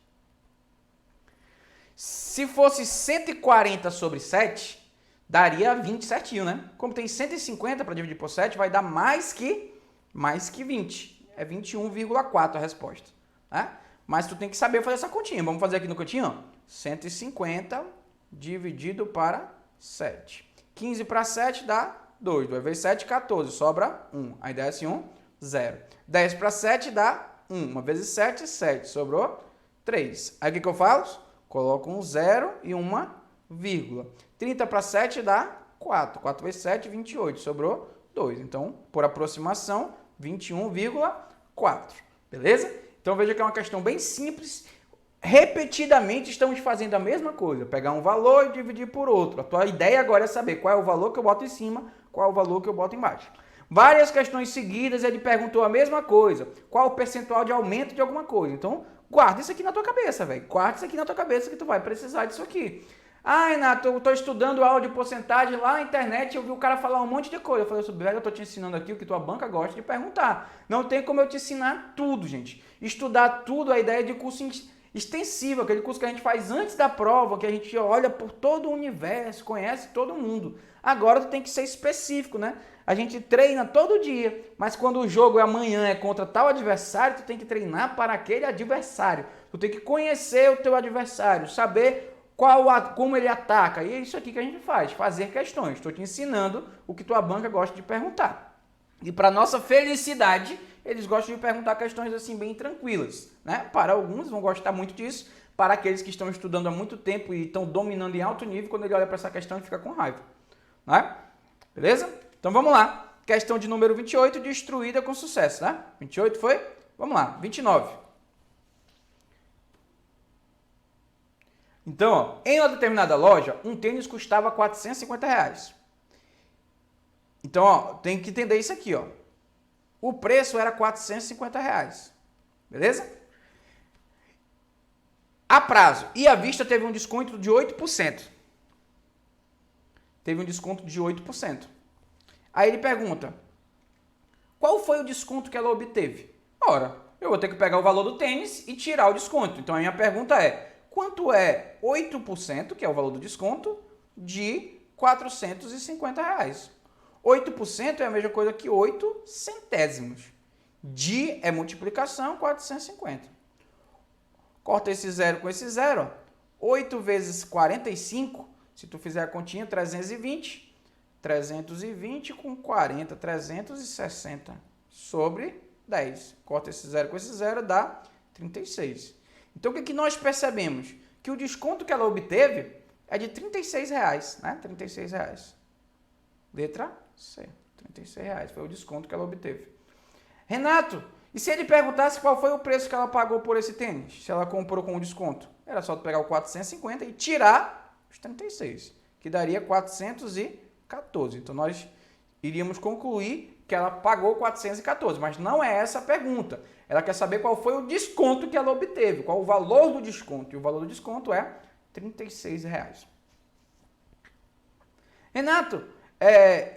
Se fosse 140 sobre 7, daria 20 certinho, né? Como tem 150 para dividir por 7, vai dar mais que 20. É 21,4 a resposta. Né? Mas tu tem que saber fazer essa continha. Vamos fazer aqui no cantinho, ó. 150 dividido para 7. 15 para 7 dá 2. 2 vezes 7, 14. Sobra 1. Aí desce 1, 0. 10 para 7 dá 1. 1 vezes 7, 7. Sobrou 3. Aí o que eu faço? Coloco um 0 e uma vírgula. 30 para 7 dá 4. 4 vezes 7, 28. Sobrou 2. Então, por aproximação, 21,4. Beleza? Então, veja que é uma questão bem simples. Repetidamente estamos fazendo a mesma coisa. Pegar um valor e dividir por outro. A tua ideia agora é saber qual é o valor que eu boto em cima, qual é o valor que eu boto embaixo. Várias questões seguidas, ele perguntou a mesma coisa. Qual o percentual de aumento de alguma coisa? Então, guarda isso aqui na tua cabeça, velho. Guarda isso aqui na tua cabeça que tu vai precisar disso aqui. Ah, Renato, eu estou estudando aula de porcentagem lá na internet, eu vi o cara falar um monte de coisa. Eu falei, velho, eu estou te ensinando aqui o que tua banca gosta de perguntar. Não tem como eu te ensinar tudo, gente. Estudar tudo, a ideia de curso extensivo, aquele curso que a gente faz antes da prova, que a gente olha por todo o universo, conhece todo mundo. Agora tu tem que ser específico, né? A gente treina todo dia, mas quando o jogo é amanhã, é contra tal adversário, tu tem que treinar para aquele adversário. Tu tem que conhecer o teu adversário, saber como ele ataca. E é isso aqui que a gente faz, fazer questões. Estou te ensinando o que tua banca gosta de perguntar. E para nossa felicidade, eles gostam de perguntar questões assim bem tranquilas, né? Para alguns vão gostar muito disso, para aqueles que estão estudando há muito tempo e estão dominando em alto nível, quando ele olha para essa questão ele fica com raiva, né? Beleza? Então vamos lá. Questão de número 28, destruída com sucesso, né? 28 foi? Vamos lá, 29. Então, ó, em uma determinada loja, um tênis custava R$450. Então, ó, tem que entender isso aqui, ó. O preço era R$450. Beleza? A prazo e à vista teve um desconto de 8%. Teve um desconto de 8%. Aí ele pergunta, qual foi o desconto que ela obteve? Ora, eu vou ter que pegar o valor do tênis e tirar o desconto. Então, a minha pergunta é, quanto é 8%, que é o valor do desconto, de R$450? 8% é a mesma coisa que 8 centésimos. De é multiplicação, 450. Corta esse zero com esse zero. 8 vezes 45 Se tu fizer a continha, 320 com 40, 360 sobre 10. Corta esse zero com esse zero, dá 36. Então, o que nós percebemos? Que o desconto que ela obteve é de R$36, né? R$36. Letra C. R$36 foi o desconto que ela obteve. Renato, e se ele perguntasse qual foi o preço que ela pagou por esse tênis? Se ela comprou com o desconto? Era só tu pegar o 450 e tirar os 36, que daria 414. Então, nós iríamos concluir que ela pagou 414, mas não é essa a pergunta. Ela quer saber qual foi o desconto que ela obteve, qual o valor do desconto. E o valor do desconto é R$36. Renato,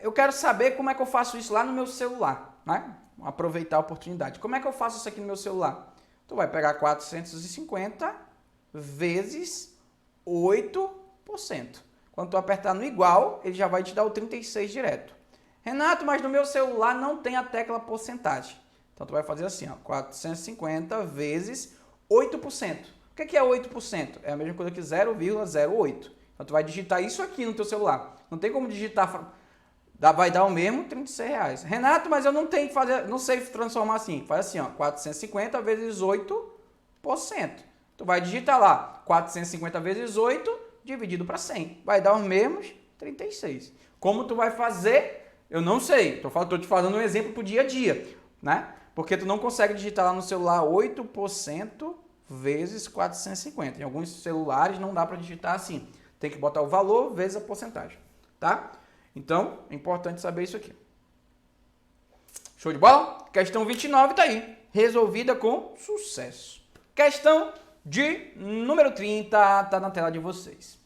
eu quero saber como é que eu faço isso lá no meu celular, né? Aproveitar a oportunidade. Como é que eu faço isso aqui no meu celular? Tu vai pegar 450 vezes 8%. Quando tu apertar no igual, ele já vai te dar o 36 direto. Renato, mas no meu celular não tem a tecla porcentagem. Então, tu vai fazer assim, ó, 450 vezes 8%. O que é 8%? É a mesma coisa que 0,08. Então, tu vai digitar isso aqui no teu celular. Não tem como digitar, vai dar o mesmo R$36. Renato, mas eu não tenho que fazer, não sei transformar assim. Faz assim, ó, 450 vezes 8%. Tu vai digitar lá, 450 vezes 8 dividido para 100. Vai dar os mesmos 36. Como tu vai fazer, eu não sei. Estou te falando um exemplo para o dia a dia, né? Porque tu não consegue digitar lá no celular 8% vezes 450. Em alguns celulares não dá para digitar assim. Tem que botar o valor vezes a porcentagem, tá? Então, é importante saber isso aqui. Show de bola? Questão 29 tá aí, resolvida com sucesso. Questão de número 30 tá na tela de vocês.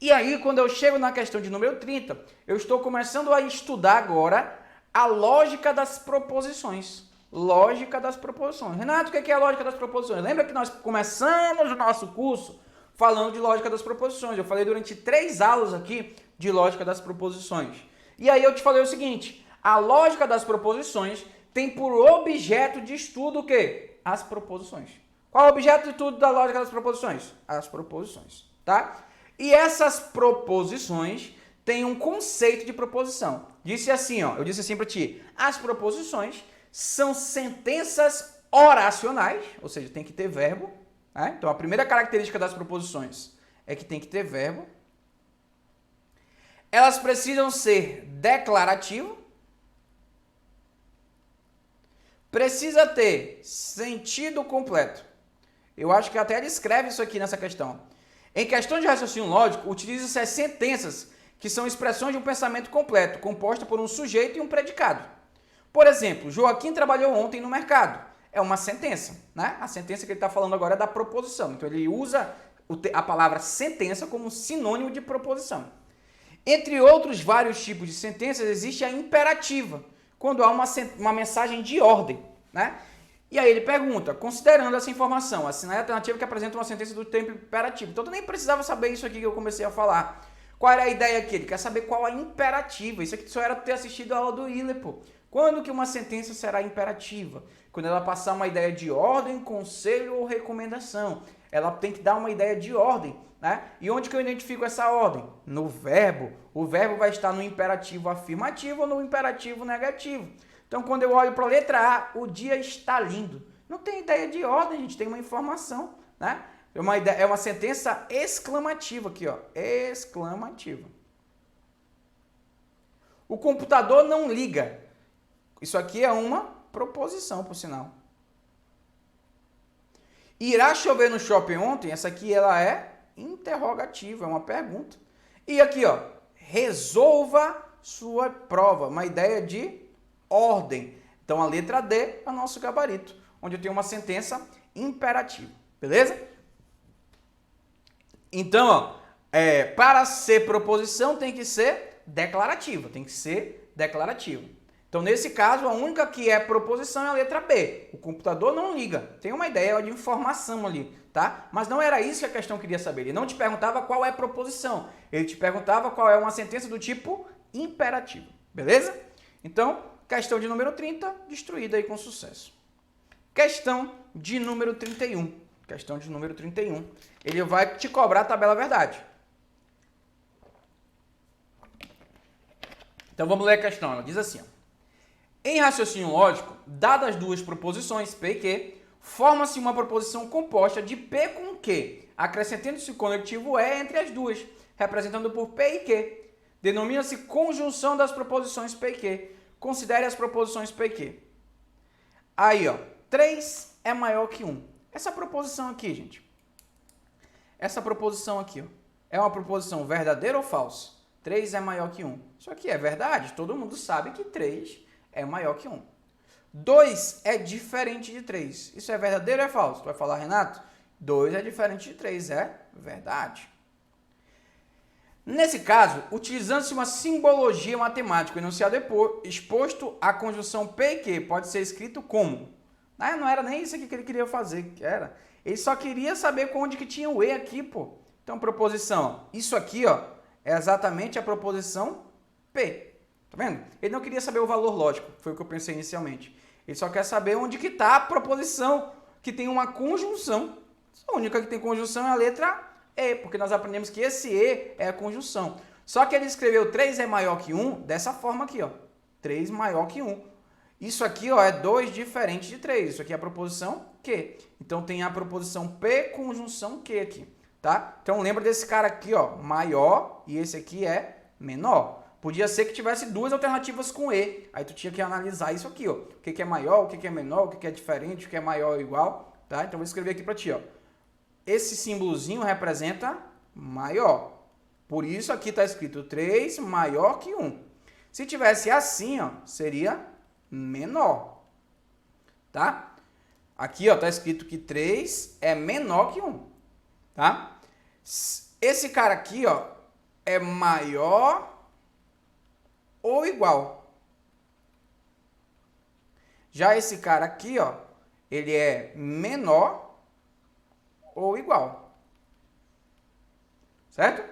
E aí, quando eu chego na questão de número 30, eu estou começando a estudar agora a lógica das proposições. Lógica das proposições. Renato, o que é a lógica das proposições? Lembra que nós começamos o nosso curso falando de lógica das proposições. Eu falei durante 3 aulas aqui de lógica das proposições. E aí eu te falei o seguinte, a lógica das proposições tem por objeto de estudo o quê? As proposições. Qual é o objeto de estudo da lógica das proposições? As proposições, tá? E essas proposições têm um conceito de proposição. Disse assim, ó, eu disse assim para ti, as proposições são sentenças oracionais, ou seja, tem que ter verbo, né? Então, a primeira característica das proposições é que tem que ter verbo. Elas precisam ser declarativas. Precisa ter sentido completo. Eu acho que até ele escreve isso aqui nessa questão. Em questão de raciocínio lógico, utiliza-se as sentenças, que são expressões de um pensamento completo, composta por um sujeito e um predicado. Por exemplo, Joaquim trabalhou ontem no mercado. É uma sentença, né? A sentença que ele está falando agora é da proposição. Então, ele usa a palavra sentença como sinônimo de proposição. Entre outros vários tipos de sentenças, existe a imperativa, quando há uma mensagem de ordem, né? E aí ele pergunta, considerando essa informação, assinale a alternativa que apresenta uma sentença do tempo imperativo. Então, tu nem precisava saber isso aqui que eu comecei a falar. Qual era a ideia aqui? Ele quer saber qual a imperativa. Isso aqui só era ter assistido a aula do Euler, pô. Quando que uma sentença será imperativa? Quando ela passar uma ideia de ordem, conselho ou recomendação. Ela tem que dar uma ideia de ordem, né? E onde que eu identifico essa ordem? No verbo. O verbo vai estar no imperativo afirmativo ou no imperativo negativo. Então, quando eu olho para a letra A, o dia está lindo. Não tem ideia de ordem, gente, tem uma informação, né? É uma sentença exclamativa aqui, ó. Exclamativa. O computador não liga. Isso aqui é uma proposição, por sinal. Irá chover no shopping ontem? Essa aqui ela é interrogativa, é uma pergunta. E aqui, ó, resolva sua prova, uma ideia de ordem. Então a letra D é o nosso gabarito, onde eu tenho uma sentença imperativa, beleza? Então, ó, para ser proposição tem que ser declarativa, Então, nesse caso, a única que é proposição é a letra B. O computador não liga. Tem uma ideia de informação ali, tá? Mas não era isso que a questão queria saber. Ele não te perguntava qual é proposição. Ele te perguntava qual é uma sentença do tipo imperativo. Beleza? Então, questão de número 30, destruída aí com sucesso. Questão de número 31. Questão de número 31. Ele vai te cobrar a tabela verdade. Então vamos ler a questão. Ela diz assim, ó. Em raciocínio lógico, dadas duas proposições P e Q, forma-se uma proposição composta de P com Q, acrescentando-se o conectivo E entre as duas, representando por P e Q. Denomina-se conjunção das proposições P e Q. Considere as proposições P e Q. Aí, ó, 3 é maior que 1. Essa proposição aqui, gente. Essa proposição aqui, ó, é uma proposição verdadeira ou falsa? 3 é maior que 1. Isso aqui é verdade. Todo mundo sabe que 3 é maior que 1. 2 é diferente de 3. Isso é verdadeiro ou é falso? Tu vai falar, Renato? 2 é diferente de 3. É verdade. Nesse caso, utilizando-se uma simbologia matemática, o enunciado exposto à conjunção P e Q pode ser escrito como? Não era nem isso aqui que ele queria fazer, ele só queria saber onde que tinha o E aqui, pô. Então, proposição, isso aqui, ó, é exatamente a proposição P. Tá vendo? Ele não queria saber o valor lógico, foi o que eu pensei inicialmente. Ele só quer saber onde que está a proposição que tem uma conjunção. A única que tem conjunção é a letra E, porque nós aprendemos que esse E é a conjunção. Só que ele escreveu 3 é maior que 1 dessa forma aqui, ó. 3 maior que 1. Isso aqui, ó, é 2 diferente de 3. Isso aqui é a proposição Q. Então tem a proposição P conjunção Q aqui, tá? Então lembra desse cara aqui, ó, maior, e esse aqui é menor. Podia ser que tivesse duas alternativas com E. Aí tu tinha que analisar isso aqui, ó. O que é maior, o que é menor, o que é diferente, o que é maior ou igual, tá? Então vou escrever aqui para ti, ó. Esse símbolozinho representa maior. Por isso aqui está escrito 3 maior que 1. Se tivesse assim, ó, seria menor. Tá? Aqui, ó, tá escrito que 3 é menor que 1. Tá? Esse cara aqui, ó, é maior ou igual. Já esse cara aqui, ó, ele é menor ou igual. Certo?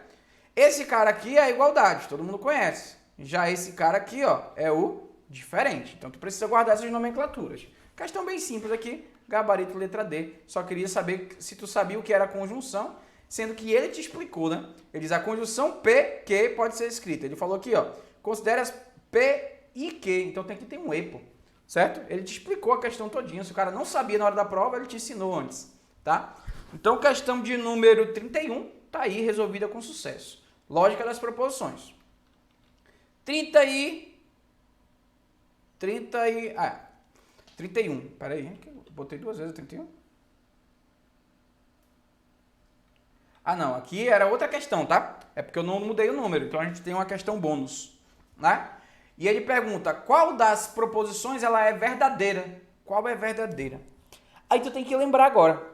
Esse cara aqui é a igualdade, todo mundo conhece. Já esse cara aqui, ó, é o diferente. Então, tu precisa guardar essas nomenclaturas. Questão bem simples aqui, gabarito letra D. Só queria saber se tu sabia o que era conjunção, sendo que ele te explicou, né? Ele diz a conjunção P, Q pode ser escrita. Ele falou aqui, ó, considere as P e Q. Então, tem que ter um E, pô. Certo? Ele te explicou a questão todinha. Se o cara não sabia na hora da prova, ele te ensinou antes, tá? Então, questão de número 31 tá aí resolvida com sucesso. Lógica das proposições. 31. Peraí, botei duas vezes 31. Ah, não, aqui era outra questão, tá? É porque eu não mudei o número, então a gente tem uma questão bônus, né? E ele pergunta, qual das proposições ela é verdadeira? Qual é verdadeira? Aí tu tem que lembrar agora.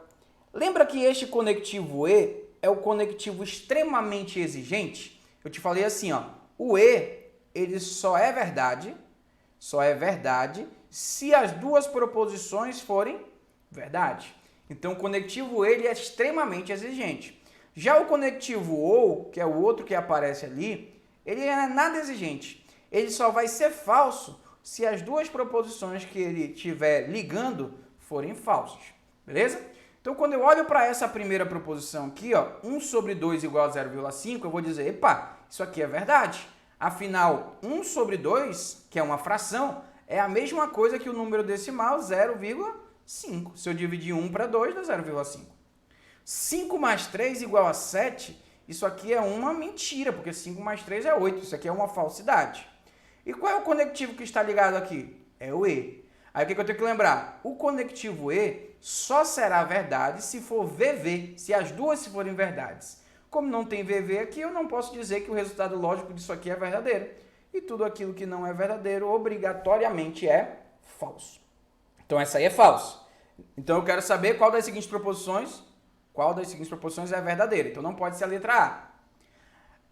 Lembra que este conectivo E é o conectivo extremamente exigente? Eu te falei assim, ó, o E, ele só é verdade se as duas proposições forem verdade. Então, o conectivo E, ele é extremamente exigente. Já o conectivo OU, que é o outro que aparece ali, ele não é nada exigente. Ele só vai ser falso se as duas proposições que ele estiver ligando forem falsas. Beleza? Então, quando eu olho para essa primeira proposição aqui, ó, 1 sobre 2 igual a 0,5, eu vou dizer, epa, isso aqui é verdade. Afinal, 1 sobre 2, que é uma fração, é a mesma coisa que o número decimal 0,5. Se eu dividir 1 para 2, dá 0,5. 5 mais 3 igual a 7, isso aqui é uma mentira, porque 5 mais 3 é 8. Isso aqui é uma falsidade. E qual é o conectivo que está ligado aqui? É o E. Aí o que eu tenho que lembrar? O conectivo E só será verdade se for VV, se as duas forem verdades. Como não tem VV aqui, eu não posso dizer que o resultado lógico disso aqui é verdadeiro. E tudo aquilo que não é verdadeiro, obrigatoriamente é falso. Então essa aí é falsa. Então eu quero saber qual das seguintes proposições é verdadeira. Então não pode ser a letra A.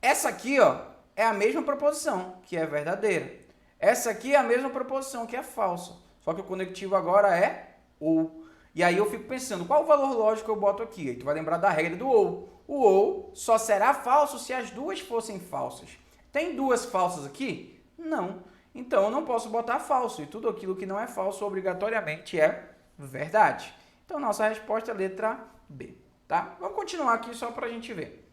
Essa aqui, ó, é a mesma proposição, que é verdadeira. Essa aqui é a mesma proposição, que é falsa. Só que o conectivo agora é OU. E aí eu fico pensando, qual o valor lógico que eu boto aqui? Aí tu vai lembrar da regra do OU. O OU só será falso se as duas fossem falsas. Tem duas falsas aqui? Não. Então eu não posso botar falso. E tudo aquilo que não é falso obrigatoriamente é verdade. Então nossa resposta é a letra B. Tá? Vamos continuar aqui só para a gente ver.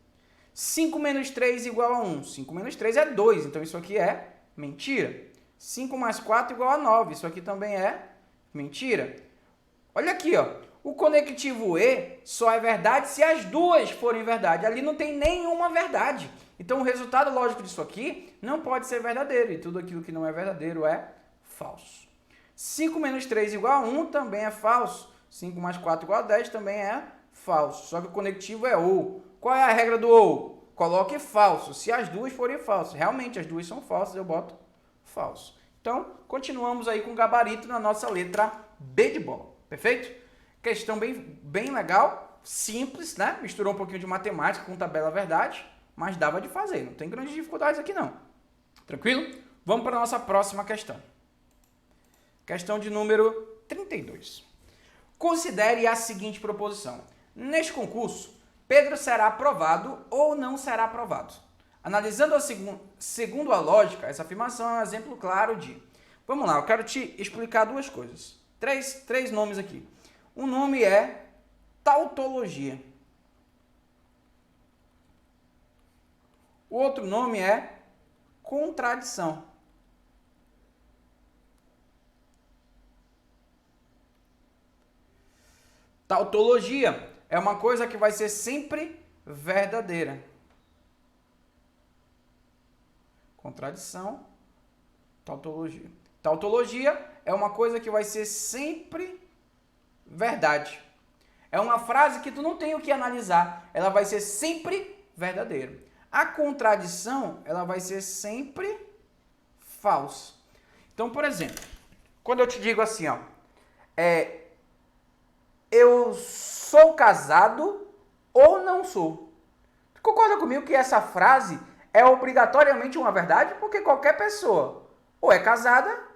5 menos 3 igual a 1. 5 menos 3 é 2. Então isso aqui é mentira. 5 mais 4 igual a 9. Isso aqui também é mentira. Olha aqui, ó. O conectivo E só é verdade se as duas forem verdade. Ali não tem nenhuma verdade. Então, o resultado lógico disso aqui não pode ser verdadeiro. E tudo aquilo que não é verdadeiro é falso. 5 menos 3 igual a 1 também é falso. 5 mais 4 igual a 10 também é falso. Só que o conectivo é ou. Qual é a regra do ou? Coloque falso. Se as duas forem falsas. Realmente, as duas são falsas, eu boto falso. Então, continuamos aí com o gabarito na nossa letra B de bola. Perfeito? Questão bem legal, simples, né? Misturou um pouquinho de matemática com tabela verdade, mas dava de fazer. Não tem grandes dificuldades aqui, não. Tranquilo? Vamos para a nossa próxima questão. Questão de número 32. Considere a seguinte proposição. Neste concurso, Pedro será aprovado ou não será aprovado? Analisando segundo a lógica, essa afirmação é um exemplo claro de... Vamos lá, eu quero te explicar duas coisas. Três nomes aqui. Um nome é tautologia. O outro nome é contradição. Tautologia é uma coisa que vai ser sempre verdadeira. Contradição, tautologia. Tautologia é uma coisa que vai ser sempre verdade. É uma frase que tu não tem o que analisar. Ela vai ser sempre verdadeira. A contradição, ela vai ser sempre falsa. Então, por exemplo, quando eu te digo assim, ó, eu sou casado ou não sou. Tu concorda comigo que essa frase é obrigatoriamente uma verdade? Porque qualquer pessoa ou é casada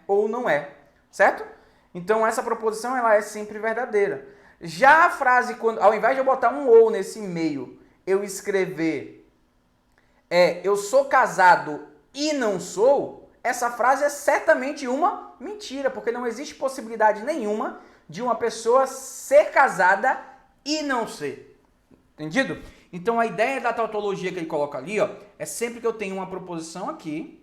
ou não é, certo? Então, essa proposição ela é sempre verdadeira. Já a frase, quando, ao invés de eu botar um ou nesse meio, eu escrever eu sou casado e não sou, essa frase é certamente uma mentira, porque não existe possibilidade nenhuma de uma pessoa ser casada e não ser. Entendido? Então, a ideia da tautologia que ele coloca ali, ó, é sempre que eu tenho uma proposição aqui,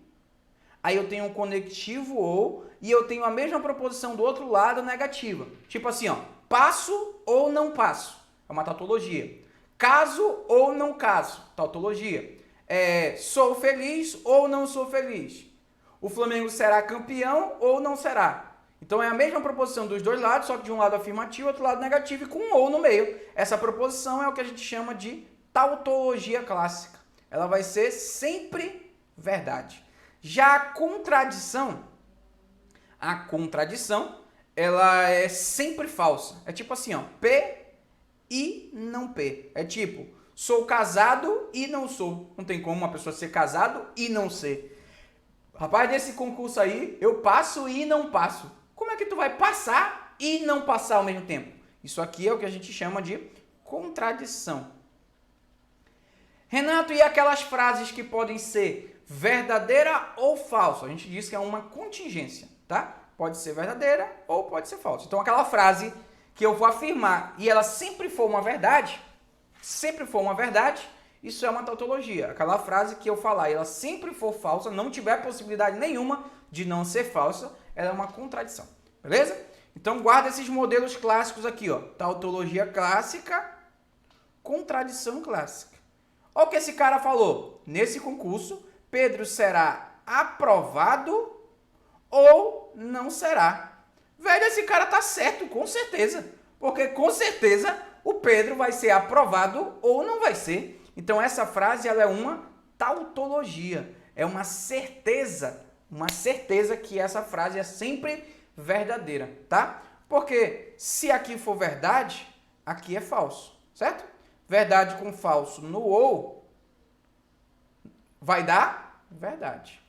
aí eu tenho um conectivo ou, e eu tenho a mesma proposição do outro lado negativa. Tipo assim, ó, passo ou não passo. É uma tautologia. Caso ou não caso. Tautologia. Sou feliz ou não sou feliz. O Flamengo será campeão ou não será. Então é a mesma proposição dos dois lados, só que de um lado afirmativo e outro lado negativo e com um ou no meio. Essa proposição é o que a gente chama de tautologia clássica. Ela vai ser sempre verdade. Já a contradição, ela é sempre falsa. É tipo assim, ó, P e não P. É tipo, sou casado e não sou. Não tem como uma pessoa ser casado e não ser. Rapaz, desse concurso aí, eu passo e não passo. Como é que tu vai passar e não passar ao mesmo tempo? Isso aqui é o que a gente chama de contradição. Renato, e aquelas frases que podem ser verdadeira ou falsa? A gente diz que é uma contingência, tá? Pode ser verdadeira ou pode ser falsa. Então, aquela frase que eu vou afirmar e ela sempre for uma verdade, isso é uma tautologia. Aquela frase que eu falar e ela sempre for falsa, não tiver possibilidade nenhuma de não ser falsa, ela é uma contradição. Beleza? Então, guarda esses modelos clássicos aqui, ó. Tautologia clássica, contradição clássica. Olha o que esse cara falou. Nesse concurso, Pedro será aprovado ou não será. Velho, esse cara tá certo, com certeza. Porque, com certeza, o Pedro vai ser aprovado ou não vai ser. Então, essa frase ela é uma tautologia. É uma certeza que essa frase é sempre verdadeira, tá? Porque se aqui for verdade, aqui é falso, certo? Verdade com falso no ou vai dar verdade.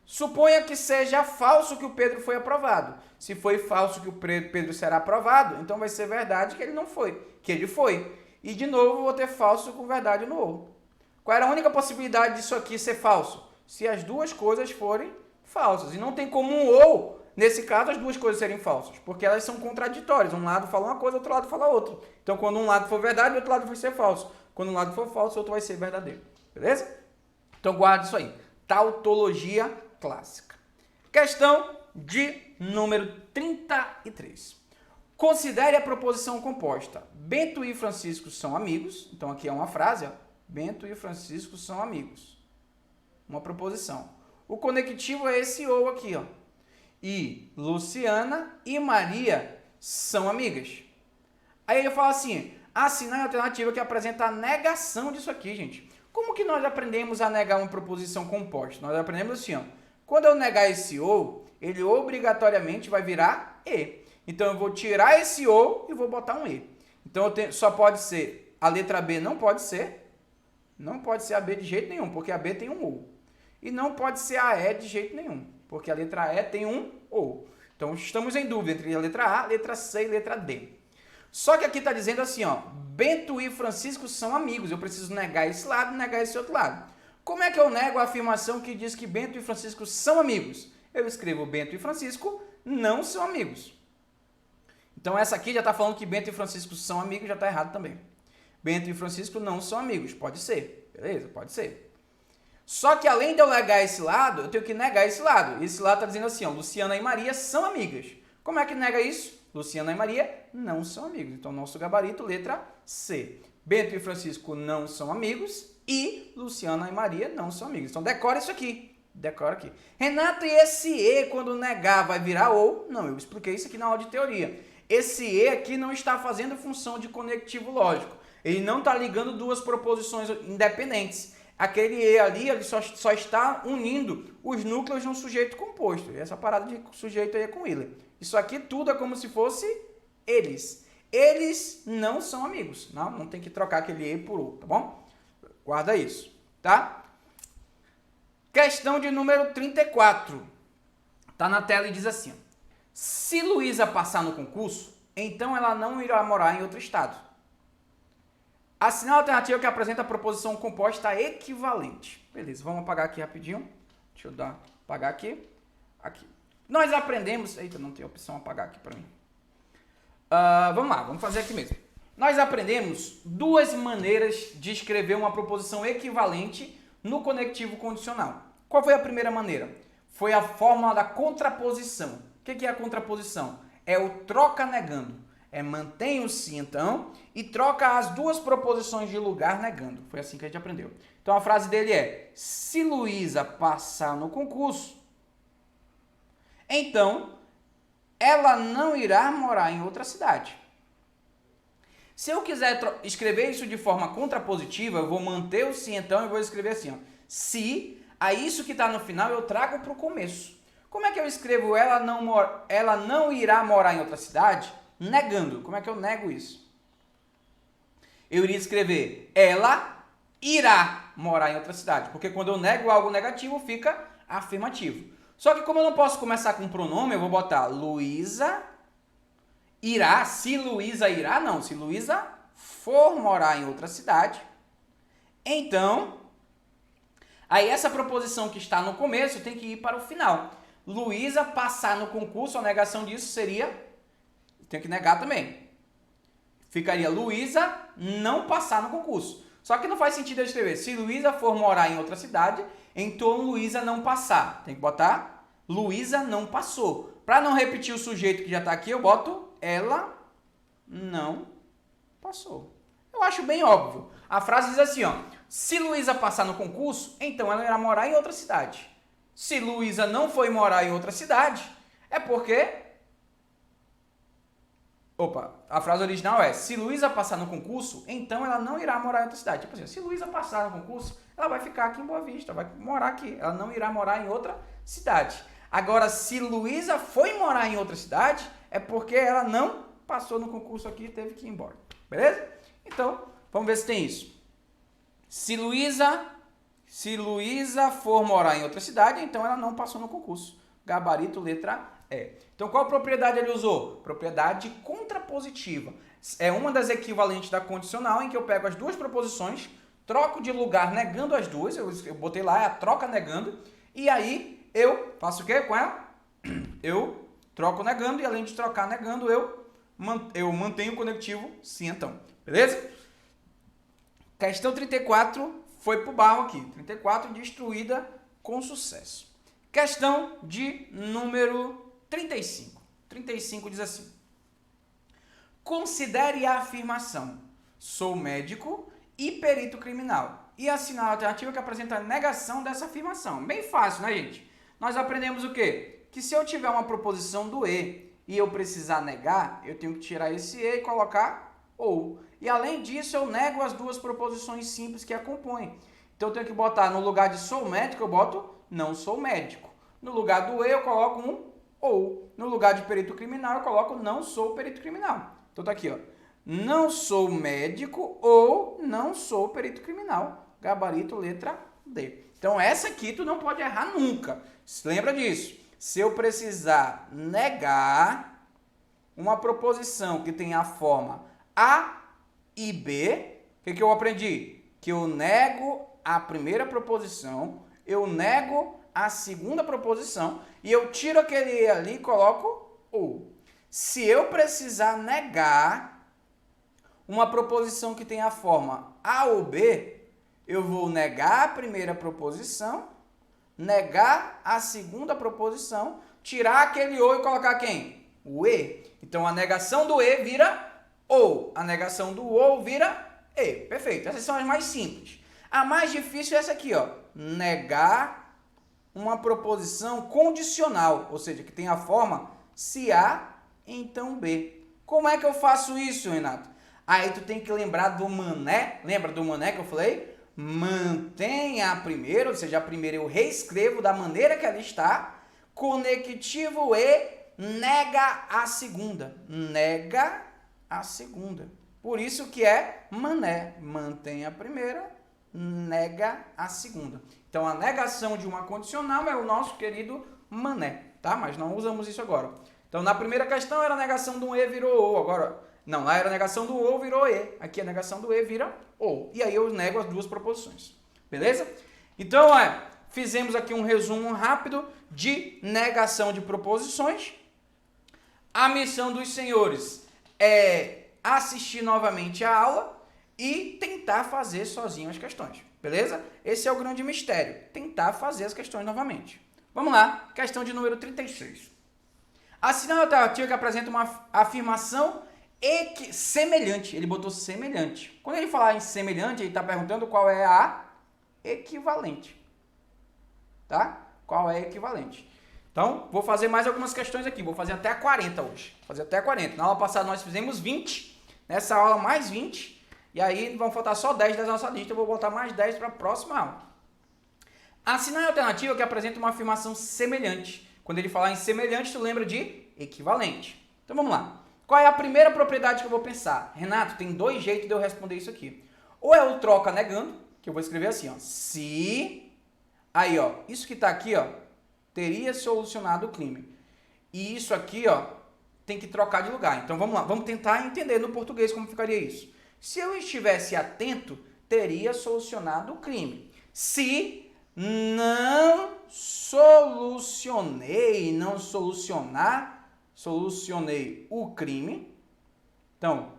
Suponha que seja falso que o Pedro foi aprovado. Se foi falso que o Pedro será aprovado, então vai ser verdade que ele não foi, que ele foi. E de novo vou ter falso com verdade no ou. Qual era a única possibilidade disso aqui ser falso? Se as duas coisas forem falsas. E não tem como um ou, nesse caso, as duas coisas serem falsas, porque elas são contraditórias. Um lado fala uma coisa, outro lado fala outra. Então, quando um lado for verdade, o outro lado vai ser falso. Quando um lado for falso, o outro vai ser verdadeiro. Beleza? Então, guarda isso aí. tautologia clássica. Questão de número 33. Considere a proposição composta. Bento e Francisco são amigos. Então, aqui é uma frase, ó. Bento e Francisco são amigos. Uma proposição. O conectivo é esse ou aqui, ó. E Luciana e Maria são amigas. Aí eu falo assim, assinale a alternativa que apresenta a negação disso aqui, gente. Como que nós aprendemos a negar uma proposição composta? Nós aprendemos assim, ó. Quando eu negar esse ou, ele obrigatoriamente vai virar e. Então, eu vou tirar esse ou e vou botar um e. Então, só pode ser, a letra B não pode ser a B de jeito nenhum, porque a B tem um ou. E não pode ser a E de jeito nenhum, porque a letra E tem um ou. Então, estamos em dúvida entre a letra A, letra C e letra D. Só que aqui está dizendo assim, ó, Bento e Francisco são amigos. Eu preciso negar esse lado e negar esse outro lado. Como é que eu nego a afirmação que diz que Bento e Francisco são amigos? Eu escrevo Bento e Francisco não são amigos. Então, essa aqui já está falando que Bento e Francisco são amigos, já está errado também. Bento e Francisco não são amigos. Pode ser. Beleza? Pode ser. Só que além de eu negar esse lado, eu tenho que negar esse lado. Esse lado está dizendo assim, ó, Luciana e Maria são amigas. Como é que nega isso? Luciana e Maria não são amigos. Então, nosso gabarito, letra C. Bento e Francisco não são amigos e Luciana e Maria não são amigos. Então, decora isso aqui. Decora aqui. Renato, e esse E, quando negar, vai virar ou? Não, eu expliquei isso aqui na aula de teoria. Esse E aqui não está fazendo função de conectivo lógico. Ele não está ligando duas proposições independentes. Aquele E ali ele só está unindo os núcleos de um sujeito composto. E essa parada de sujeito aí é com Willer. Isso aqui tudo é como se fosse eles. Eles não são amigos. Não tem que trocar aquele E por O, tá bom? Guarda isso, tá? Questão de número 34. Tá na tela e diz assim, ó. Se Luísa passar no concurso, então ela não irá morar em outro estado. Assinale a alternativa que apresenta a proposição composta equivalente. Beleza, vamos apagar aqui rapidinho. Deixa eu apagar aqui. Aqui. Nós aprendemos... Eita, não tem opção apagar aqui para mim. Vamos lá, vamos fazer aqui mesmo. Nós aprendemos duas maneiras de escrever uma proposição equivalente no conectivo condicional. Qual foi a primeira maneira? Foi a fórmula da contraposição. O que é a contraposição? É o troca negando. É mantém o se então e troca as duas proposições de lugar negando. Foi assim que a gente aprendeu. Então a frase dele é: se Luísa passar no concurso, então ela não irá morar em outra cidade. Se eu quiser escrever isso de forma contrapositiva, eu vou manter o se então e vou escrever assim, ó. Se, a isso que está no final eu trago para o começo. Como é que eu escrevo ela não irá morar em outra cidade? Negando. Como é que eu nego isso? Eu iria escrever ela irá morar em outra cidade. Porque quando eu nego algo negativo, fica afirmativo. Só que como eu não posso começar com pronome, eu vou botar Luísa irá. Se Luísa irá, não. Se Luísa for morar em outra cidade, então, aí essa proposição que está no começo tem que ir para o final. Luísa passar no concurso, a negação disso seria... Tem que negar também. Ficaria Luísa não passar no concurso. Só que não faz sentido eu escrever. Se Luísa for morar em outra cidade, então Luísa não passar. Tem que botar Luísa não passou. Para não repetir o sujeito que já está aqui, eu boto ela não passou. Eu acho bem óbvio. A frase diz assim, ó. Se Luísa passar no concurso, então ela irá morar em outra cidade. Se Luísa não foi morar em outra cidade, é porque... a frase original é, se Luísa passar no concurso, então ela não irá morar em outra cidade. Tipo assim, se Luísa passar no concurso, ela vai ficar aqui em Boa Vista, vai morar aqui. Ela não irá morar em outra cidade. Agora, se Luísa foi morar em outra cidade, é porque ela não passou no concurso aqui e teve que ir embora. Beleza? Então, vamos ver se tem isso. Se Luísa for morar em outra cidade, então ela não passou no concurso. Gabarito, letra E. Então, qual propriedade ele usou? Propriedade contrapositiva. É uma das equivalentes da condicional, em que eu pego as duas proposições, troco de lugar negando as duas, eu botei lá, é a troca negando, e aí eu faço o quê com ela? Eu troco negando, e além de trocar negando, eu mantenho o conectivo sim, então. Beleza? Questão 34 foi pro barro aqui. 34, destruída com sucesso. Questão de número 35. 35 diz assim: considere a afirmação: sou médico e perito criminal, e assinar a alternativa que apresenta a negação dessa afirmação. Bem fácil, né, gente? Nós aprendemos o quê? Que se eu tiver uma proposição do e eu precisar negar, eu tenho que tirar esse e colocar ou. E além disso, eu nego as duas proposições simples que a compõem. Então eu tenho que botar no lugar de sou médico, eu boto não sou médico. No lugar do e eu coloco um ou. No lugar de perito criminal, eu coloco não sou perito criminal. Então tá aqui, ó. Não sou médico ou não sou perito criminal. Gabarito letra D. Então essa aqui tu não pode errar nunca. Lembra disso. Se eu precisar negar uma proposição que tem a forma A e B, o que eu aprendi? Que eu nego a primeira proposição, eu nego a segunda proposição e eu tiro aquele E ali e coloco o. Se eu precisar negar uma proposição que tem a forma A ou B, eu vou negar a primeira proposição, negar a segunda proposição, tirar aquele ou e colocar quem? O e. Então a negação do e vira ou, a negação do ou vira e. Perfeito. Essas são as mais simples. A mais difícil é essa aqui, ó. Negar uma proposição condicional, ou seja, que tem a forma se A, então B. Como é que eu faço isso, Renato? Aí tu tem que lembrar do mané. Lembra do mané que eu falei? Mantenha a primeira, ou seja, a primeira eu reescrevo da maneira que ela está. Conectivo e nega a segunda. Nega a segunda. Por isso que é mané. Mantém a primeira, nega a segunda. Então, a negação de uma condicional é o nosso querido mané, tá? Mas não usamos isso agora. Então, na primeira questão era a negação do e virou ou. Agora, não, lá era a negação do ou virou e. Aqui a negação do e vira ou. E aí eu nego as duas proposições. Beleza? Então, fizemos aqui um resumo rápido de negação de proposições. A missão dos senhores é assistir novamente a aula e tentar fazer sozinho as questões. Beleza? Esse é o grande mistério. Tentar fazer as questões novamente. Vamos lá. Questão de número 36. Assinale a alternativa que apresenta uma afirmação semelhante. Ele botou semelhante. Quando ele falar em semelhante, ele está perguntando qual é a equivalente. Tá? Qual é a equivalente. Então, vou fazer mais algumas questões aqui. Vou fazer até a 40 hoje. Vou fazer até a 40. Na aula passada nós fizemos 20. Nessa aula mais 20. E aí vão faltar só 10 da nossa lista. Eu vou botar mais 10 para a próxima aula. Assinale a alternativa que apresenta uma afirmação semelhante. Quando ele falar em semelhante, tu lembra de equivalente. Então vamos lá. Qual é a primeira propriedade que eu vou pensar? Renato, tem dois jeitos de eu responder isso aqui. Ou é o troca negando, que eu vou escrever assim, ó. Se... Aí, ó. Isso que está aqui, ó. Teria solucionado o crime. E isso aqui, ó. Tem que trocar de lugar. Então vamos lá. Vamos tentar entender no português como ficaria isso. Se eu estivesse atento, teria solucionado o crime. Se não solucionei o crime. Então,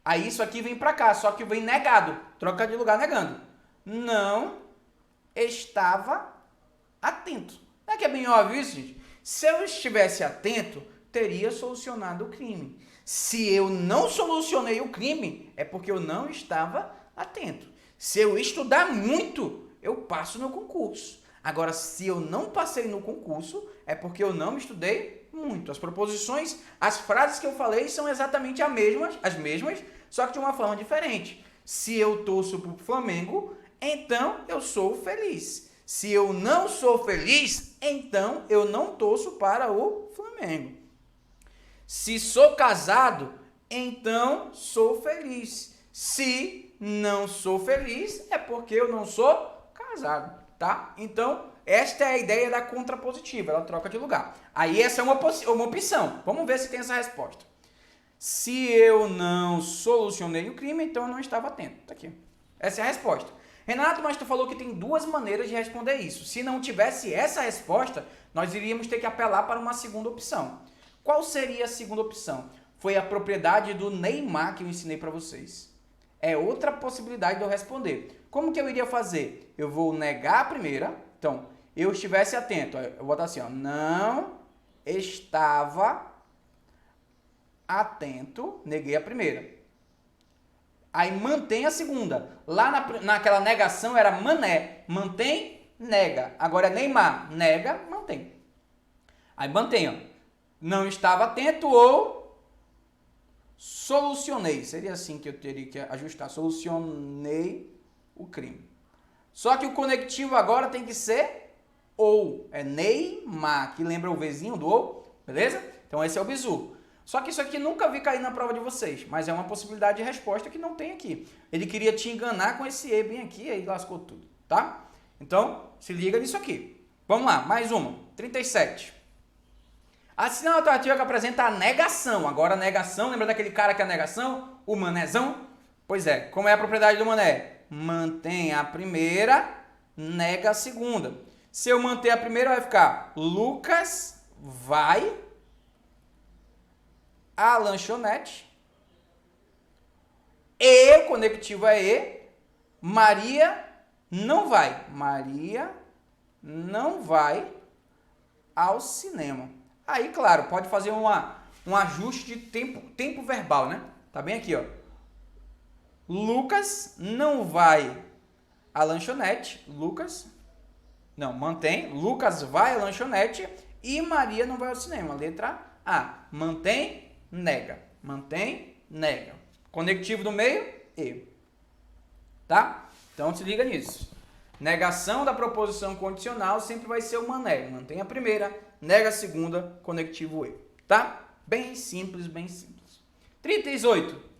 aí isso aqui vem para cá, só que vem negado. Troca de lugar negando. Não estava atento. Não é que é bem óbvio isso, gente? Se eu estivesse atento, teria solucionado o crime. Se eu não solucionei o crime, é porque eu não estava atento. Se eu estudar muito, eu passo no concurso. Agora, se eu não passei no concurso, é porque eu não estudei muito. As proposições, as frases que eu falei são exatamente as mesmas, só que de uma forma diferente. Se eu torço para o Flamengo, então eu sou feliz. Se eu não sou feliz, então eu não torço para o Flamengo. Se sou casado, então sou feliz. Se não sou feliz, é porque eu não sou casado, tá? Então, esta é a ideia da contrapositiva, ela troca de lugar. Aí essa é uma opção. Vamos ver se tem essa resposta. Se eu não solucionei o crime, então eu não estava atento. Tá aqui. Essa é a resposta. Renato, mas tu falou que tem duas maneiras de responder isso. Se não tivesse essa resposta, nós iríamos ter que apelar para uma segunda opção. Qual seria a segunda opção? Foi a propriedade do Neymar que eu ensinei para vocês. É outra possibilidade de eu responder. Como que eu iria fazer? Eu vou negar a primeira. Então, eu estivesse atento. Eu vou botar assim, ó, não estava atento, neguei a primeira. Aí mantém a segunda. Lá naquela negação era Mané. Mantém, nega. Agora é Neymar. Nega, mantém. Aí mantém, ó. Não estava atento ou solucionei. Seria assim que eu teria que ajustar. Solucionei o crime. Só que o conectivo agora tem que ser ou. É Neymar, que lembra o Vzinho do ou. Beleza? Então esse é o bizu. Só que isso aqui nunca vi cair na prova de vocês. Mas é uma possibilidade de resposta que não tem aqui. Ele queria te enganar com esse E bem aqui, aí lascou tudo. Tá? Então, se liga nisso aqui. Vamos lá, mais uma. 37. A sinal alternativa que apresenta a negação. Agora a negação, lembra daquele cara que é a negação? O manézão? Pois é, como é a propriedade do mané? Mantém a primeira, nega a segunda. Se eu manter a primeira, vai ficar Lucas vai à lanchonete. E, o conectivo é E. Maria não vai. Maria não vai ao cinema. Aí, claro, pode fazer um ajuste de tempo verbal, né? Tá bem aqui, ó. Lucas não vai à lanchonete. Mantém. Lucas vai à lanchonete e Maria não vai ao cinema. Letra A. Mantém, nega. Mantém, nega. Conectivo do meio, E. Tá? Então, se liga nisso. Negação da proposição condicional sempre vai ser o mané. Mantém a primeira, nega a segunda, conectivo E. Tá? Bem simples, bem simples. 38.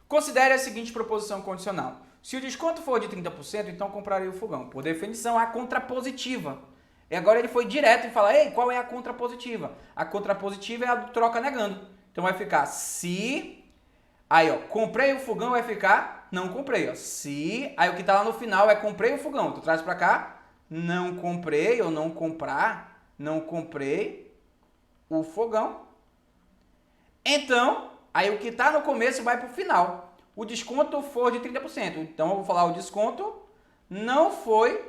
Considere a seguinte proposição condicional. Se o desconto for de 30%, então comprarei o fogão. Por definição, a contrapositiva. E agora ele foi direto e fala, ei, qual é a contrapositiva? A contrapositiva é a do troca negando. Então vai ficar se... Aí, ó, comprei o fogão vai ficar não comprei, ó. Se... Aí o que tá lá no final é comprei o fogão. Tu traz pra cá, não comprei ou não comprar, não comprei o fogão. Então... Aí o que está no começo vai para o final. O desconto for de 30%. Então eu vou falar o desconto não foi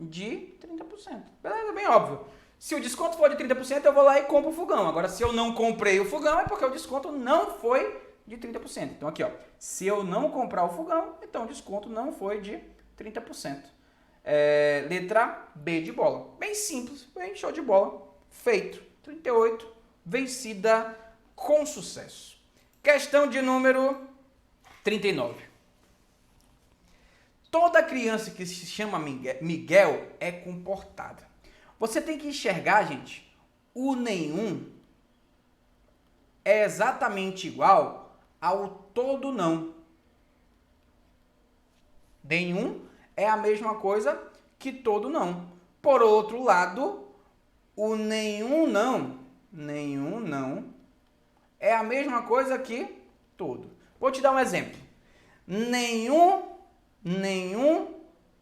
de 30%. Beleza? Bem óbvio. Se o desconto for de 30%, eu vou lá e compro o fogão. Agora, se eu não comprei o fogão, é porque o desconto não foi de 30%. Então aqui, ó. Se eu não comprar o fogão, então o desconto não foi de 30%. Letra B de bola. Bem simples, bem show de bola. Feito. 38. Vencida com sucesso. Questão de número 39. Toda criança que se chama Miguel é comportada. Você tem que enxergar, gente, o nenhum é exatamente igual ao todo não. Nenhum é a mesma coisa que todo não. Por outro lado, o nenhum não é a mesma coisa que todo. Vou te dar um exemplo. Nenhum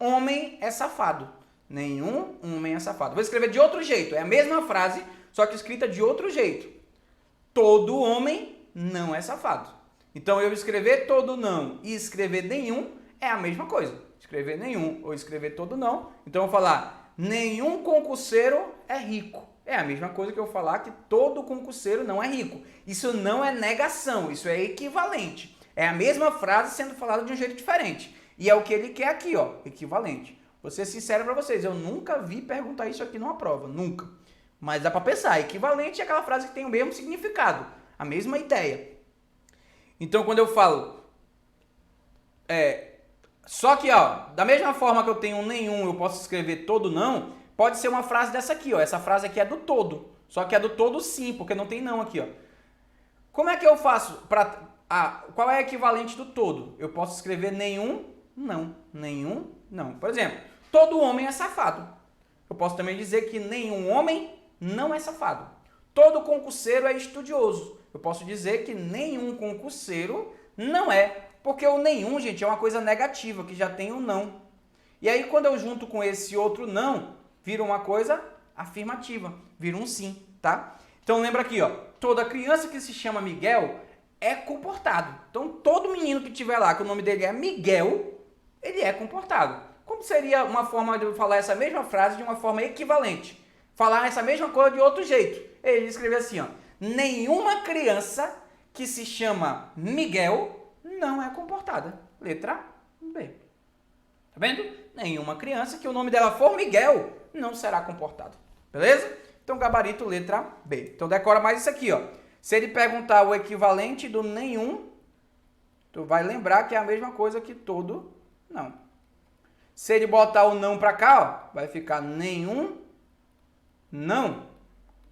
homem é safado. Nenhum homem é safado. Vou escrever de outro jeito. É a mesma frase, só que escrita de outro jeito. Todo homem não é safado. Então, eu escrever todo não e escrever nenhum é a mesma coisa. Escrever nenhum ou escrever todo não. Então, eu vou falar, nenhum concurseiro é rico. É a mesma coisa que eu falar que todo concurseiro não é rico. Isso não é negação, isso é equivalente. É a mesma frase sendo falada de um jeito diferente. E é o que ele quer aqui, ó, equivalente. Vou ser sincero para vocês, eu nunca vi perguntar isso aqui numa prova, nunca. Mas dá para pensar, equivalente é aquela frase que tem o mesmo significado, a mesma ideia. Então, quando eu falo... Só que, ó, da mesma forma que eu tenho um nenhum, eu posso escrever todo não... Pode ser uma frase dessa aqui, ó. Essa frase aqui é do todo. Só que é do todo sim, porque não tem não aqui, ó. Como é que eu faço para... qual é o equivalente do todo? Eu posso escrever nenhum, não. Nenhum, não. Por exemplo, todo homem é safado. Eu posso também dizer que nenhum homem não é safado. Todo concurseiro é estudioso. Eu posso dizer que nenhum concurseiro não é. Porque o nenhum, gente, é uma coisa negativa, que já tem o não. E aí, quando eu junto com esse outro não... vira uma coisa afirmativa, vira um sim, tá? Então lembra aqui, ó, toda criança que se chama Miguel é comportado. Então todo menino que tiver lá, que o nome dele é Miguel, ele é comportado. Como seria uma forma de falar essa mesma frase de uma forma equivalente? Falar essa mesma coisa de outro jeito. Ele escreveu assim, ó: nenhuma criança que se chama Miguel não é comportada. Letra B. Tá vendo? Nenhuma criança que o nome dela for Miguel não será comportada. Beleza? Então, gabarito letra B. Então, decora mais isso aqui, ó. Se ele perguntar o equivalente do nenhum, tu vai lembrar que é a mesma coisa que todo não. Se ele botar o não pra cá, ó, vai ficar nenhum não.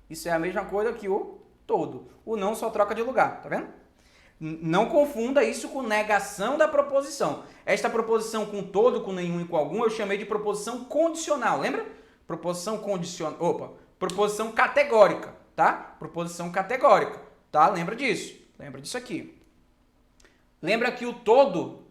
Isso é a mesma coisa que o todo. O não só troca de lugar, tá vendo? Não confunda isso com negação da proposição. Esta proposição com todo, com nenhum e com algum, eu chamei de proposição condicional, lembra? Proposição condicional. Proposição categórica, tá? Proposição categórica, tá? Lembra disso. Lembra disso aqui. Lembra que o todo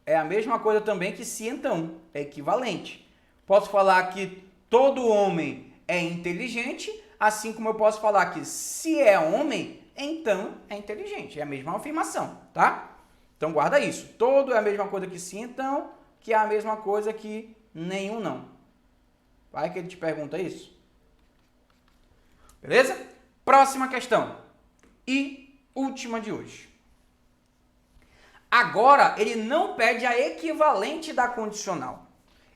é a mesma coisa também que se então, é equivalente. Posso falar que todo homem é inteligente, assim como eu posso falar que se é homem, então é inteligente. É a mesma afirmação, tá? Então guarda isso. Todo é a mesma coisa que se então, que é a mesma coisa que nenhum não. Vai que ele te pergunta isso. Beleza? Próxima questão. E última de hoje. Agora, ele não pede a equivalente da condicional.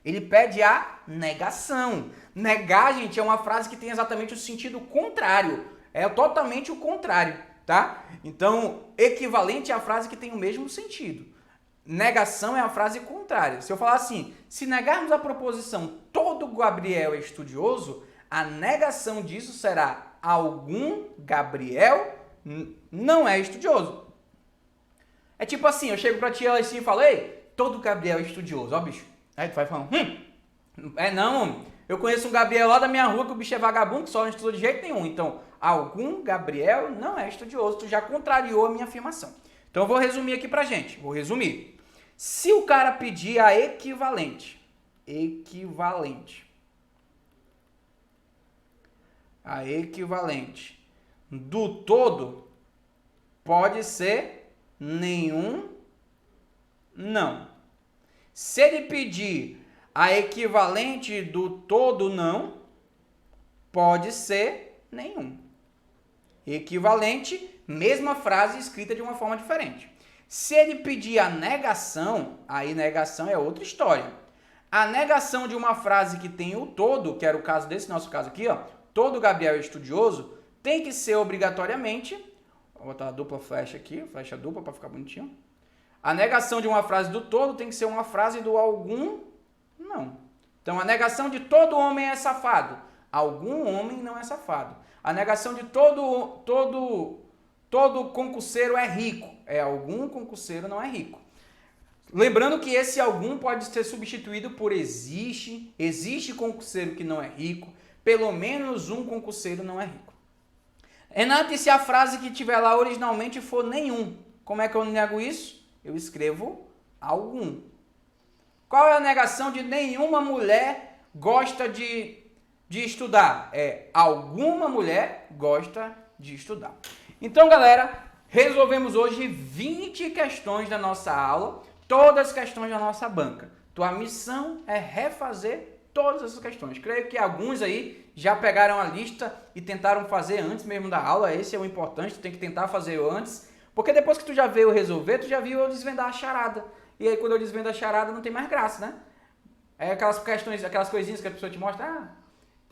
Ele pede a negação. Negar, gente, é uma frase que tem exatamente o sentido contrário. É totalmente o contrário, tá? Então, equivalente é a frase que tem o mesmo sentido. Negação é a frase contrária. Se eu falar assim, se negarmos a proposição todo Gabriel é estudioso, a negação disso será algum Gabriel não é estudioso. É tipo assim, eu chego pra tia assim e falo, ei, todo Gabriel é estudioso, ó bicho. Aí tu vai falando, não, eu conheço um Gabriel lá da minha rua que o bicho é vagabundo, que só não estudou de jeito nenhum. Então, algum Gabriel não é estudioso, tu já contrariou a minha afirmação. Então eu vou resumir aqui pra gente, vou resumir. Se o cara pedir a equivalente, do todo, pode ser nenhum não. Se ele pedir a equivalente do todo não, pode ser nenhum. Equivalente, mesma frase escrita de uma forma diferente. Se ele pedir a negação, aí negação é outra história. A negação de uma frase que tem o todo, que era o caso desse nosso caso aqui, ó, todo Gabriel é estudioso, tem que ser obrigatoriamente, vou botar a dupla flecha aqui, flecha dupla para ficar bonitinho. A negação de uma frase do todo tem que ser uma frase do algum não. Então, a negação de todo homem é safado. Algum homem não é safado. A negação de todo concurseiro é rico. É algum concurseiro não é rico. Lembrando que esse algum pode ser substituído por existe concurseiro que não é rico, pelo menos um concurseiro não é rico. Renato, e se a frase que tiver lá originalmente for nenhum? Como é que eu nego isso? Eu escrevo algum. Qual é a negação de nenhuma mulher gosta de estudar? É alguma mulher gosta de estudar. Então, galera, resolvemos hoje 20 questões da nossa aula, todas as questões da nossa banca. Tua missão é refazer todas essas questões. Creio que alguns aí já pegaram a lista e tentaram fazer antes mesmo da aula. Esse é o importante, tu tem que tentar fazer antes, porque depois que tu já veio resolver, tu já viu eu desvendar a charada. E aí quando eu desvendo a charada não tem mais graça, né? É aquelas questões, aquelas coisinhas que a pessoa te mostra,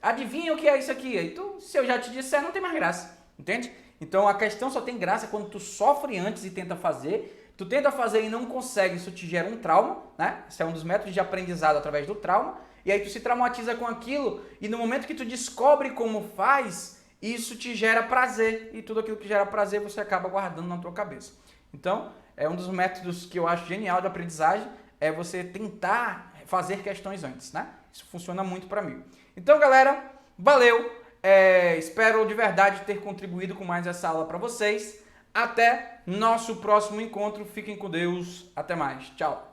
adivinha o que é isso aqui? Aí tu, se eu já te disser, não tem mais graça, entende? Então a questão só tem graça quando tu sofre antes e tenta fazer. Tu tenta fazer e não consegue, isso te gera um trauma, né? Isso é um dos métodos de aprendizado através do trauma. E aí tu se traumatiza com aquilo e no momento que tu descobre como faz, isso te gera prazer. E tudo aquilo que gera prazer você acaba guardando na tua cabeça. Então, é um dos métodos que eu acho genial de aprendizagem, é você tentar fazer questões antes, né? Isso funciona muito para mim. Então, galera, valeu! Espero de verdade ter contribuído com mais essa aula para vocês. Até nosso próximo encontro. Fiquem com Deus. Até mais. Tchau.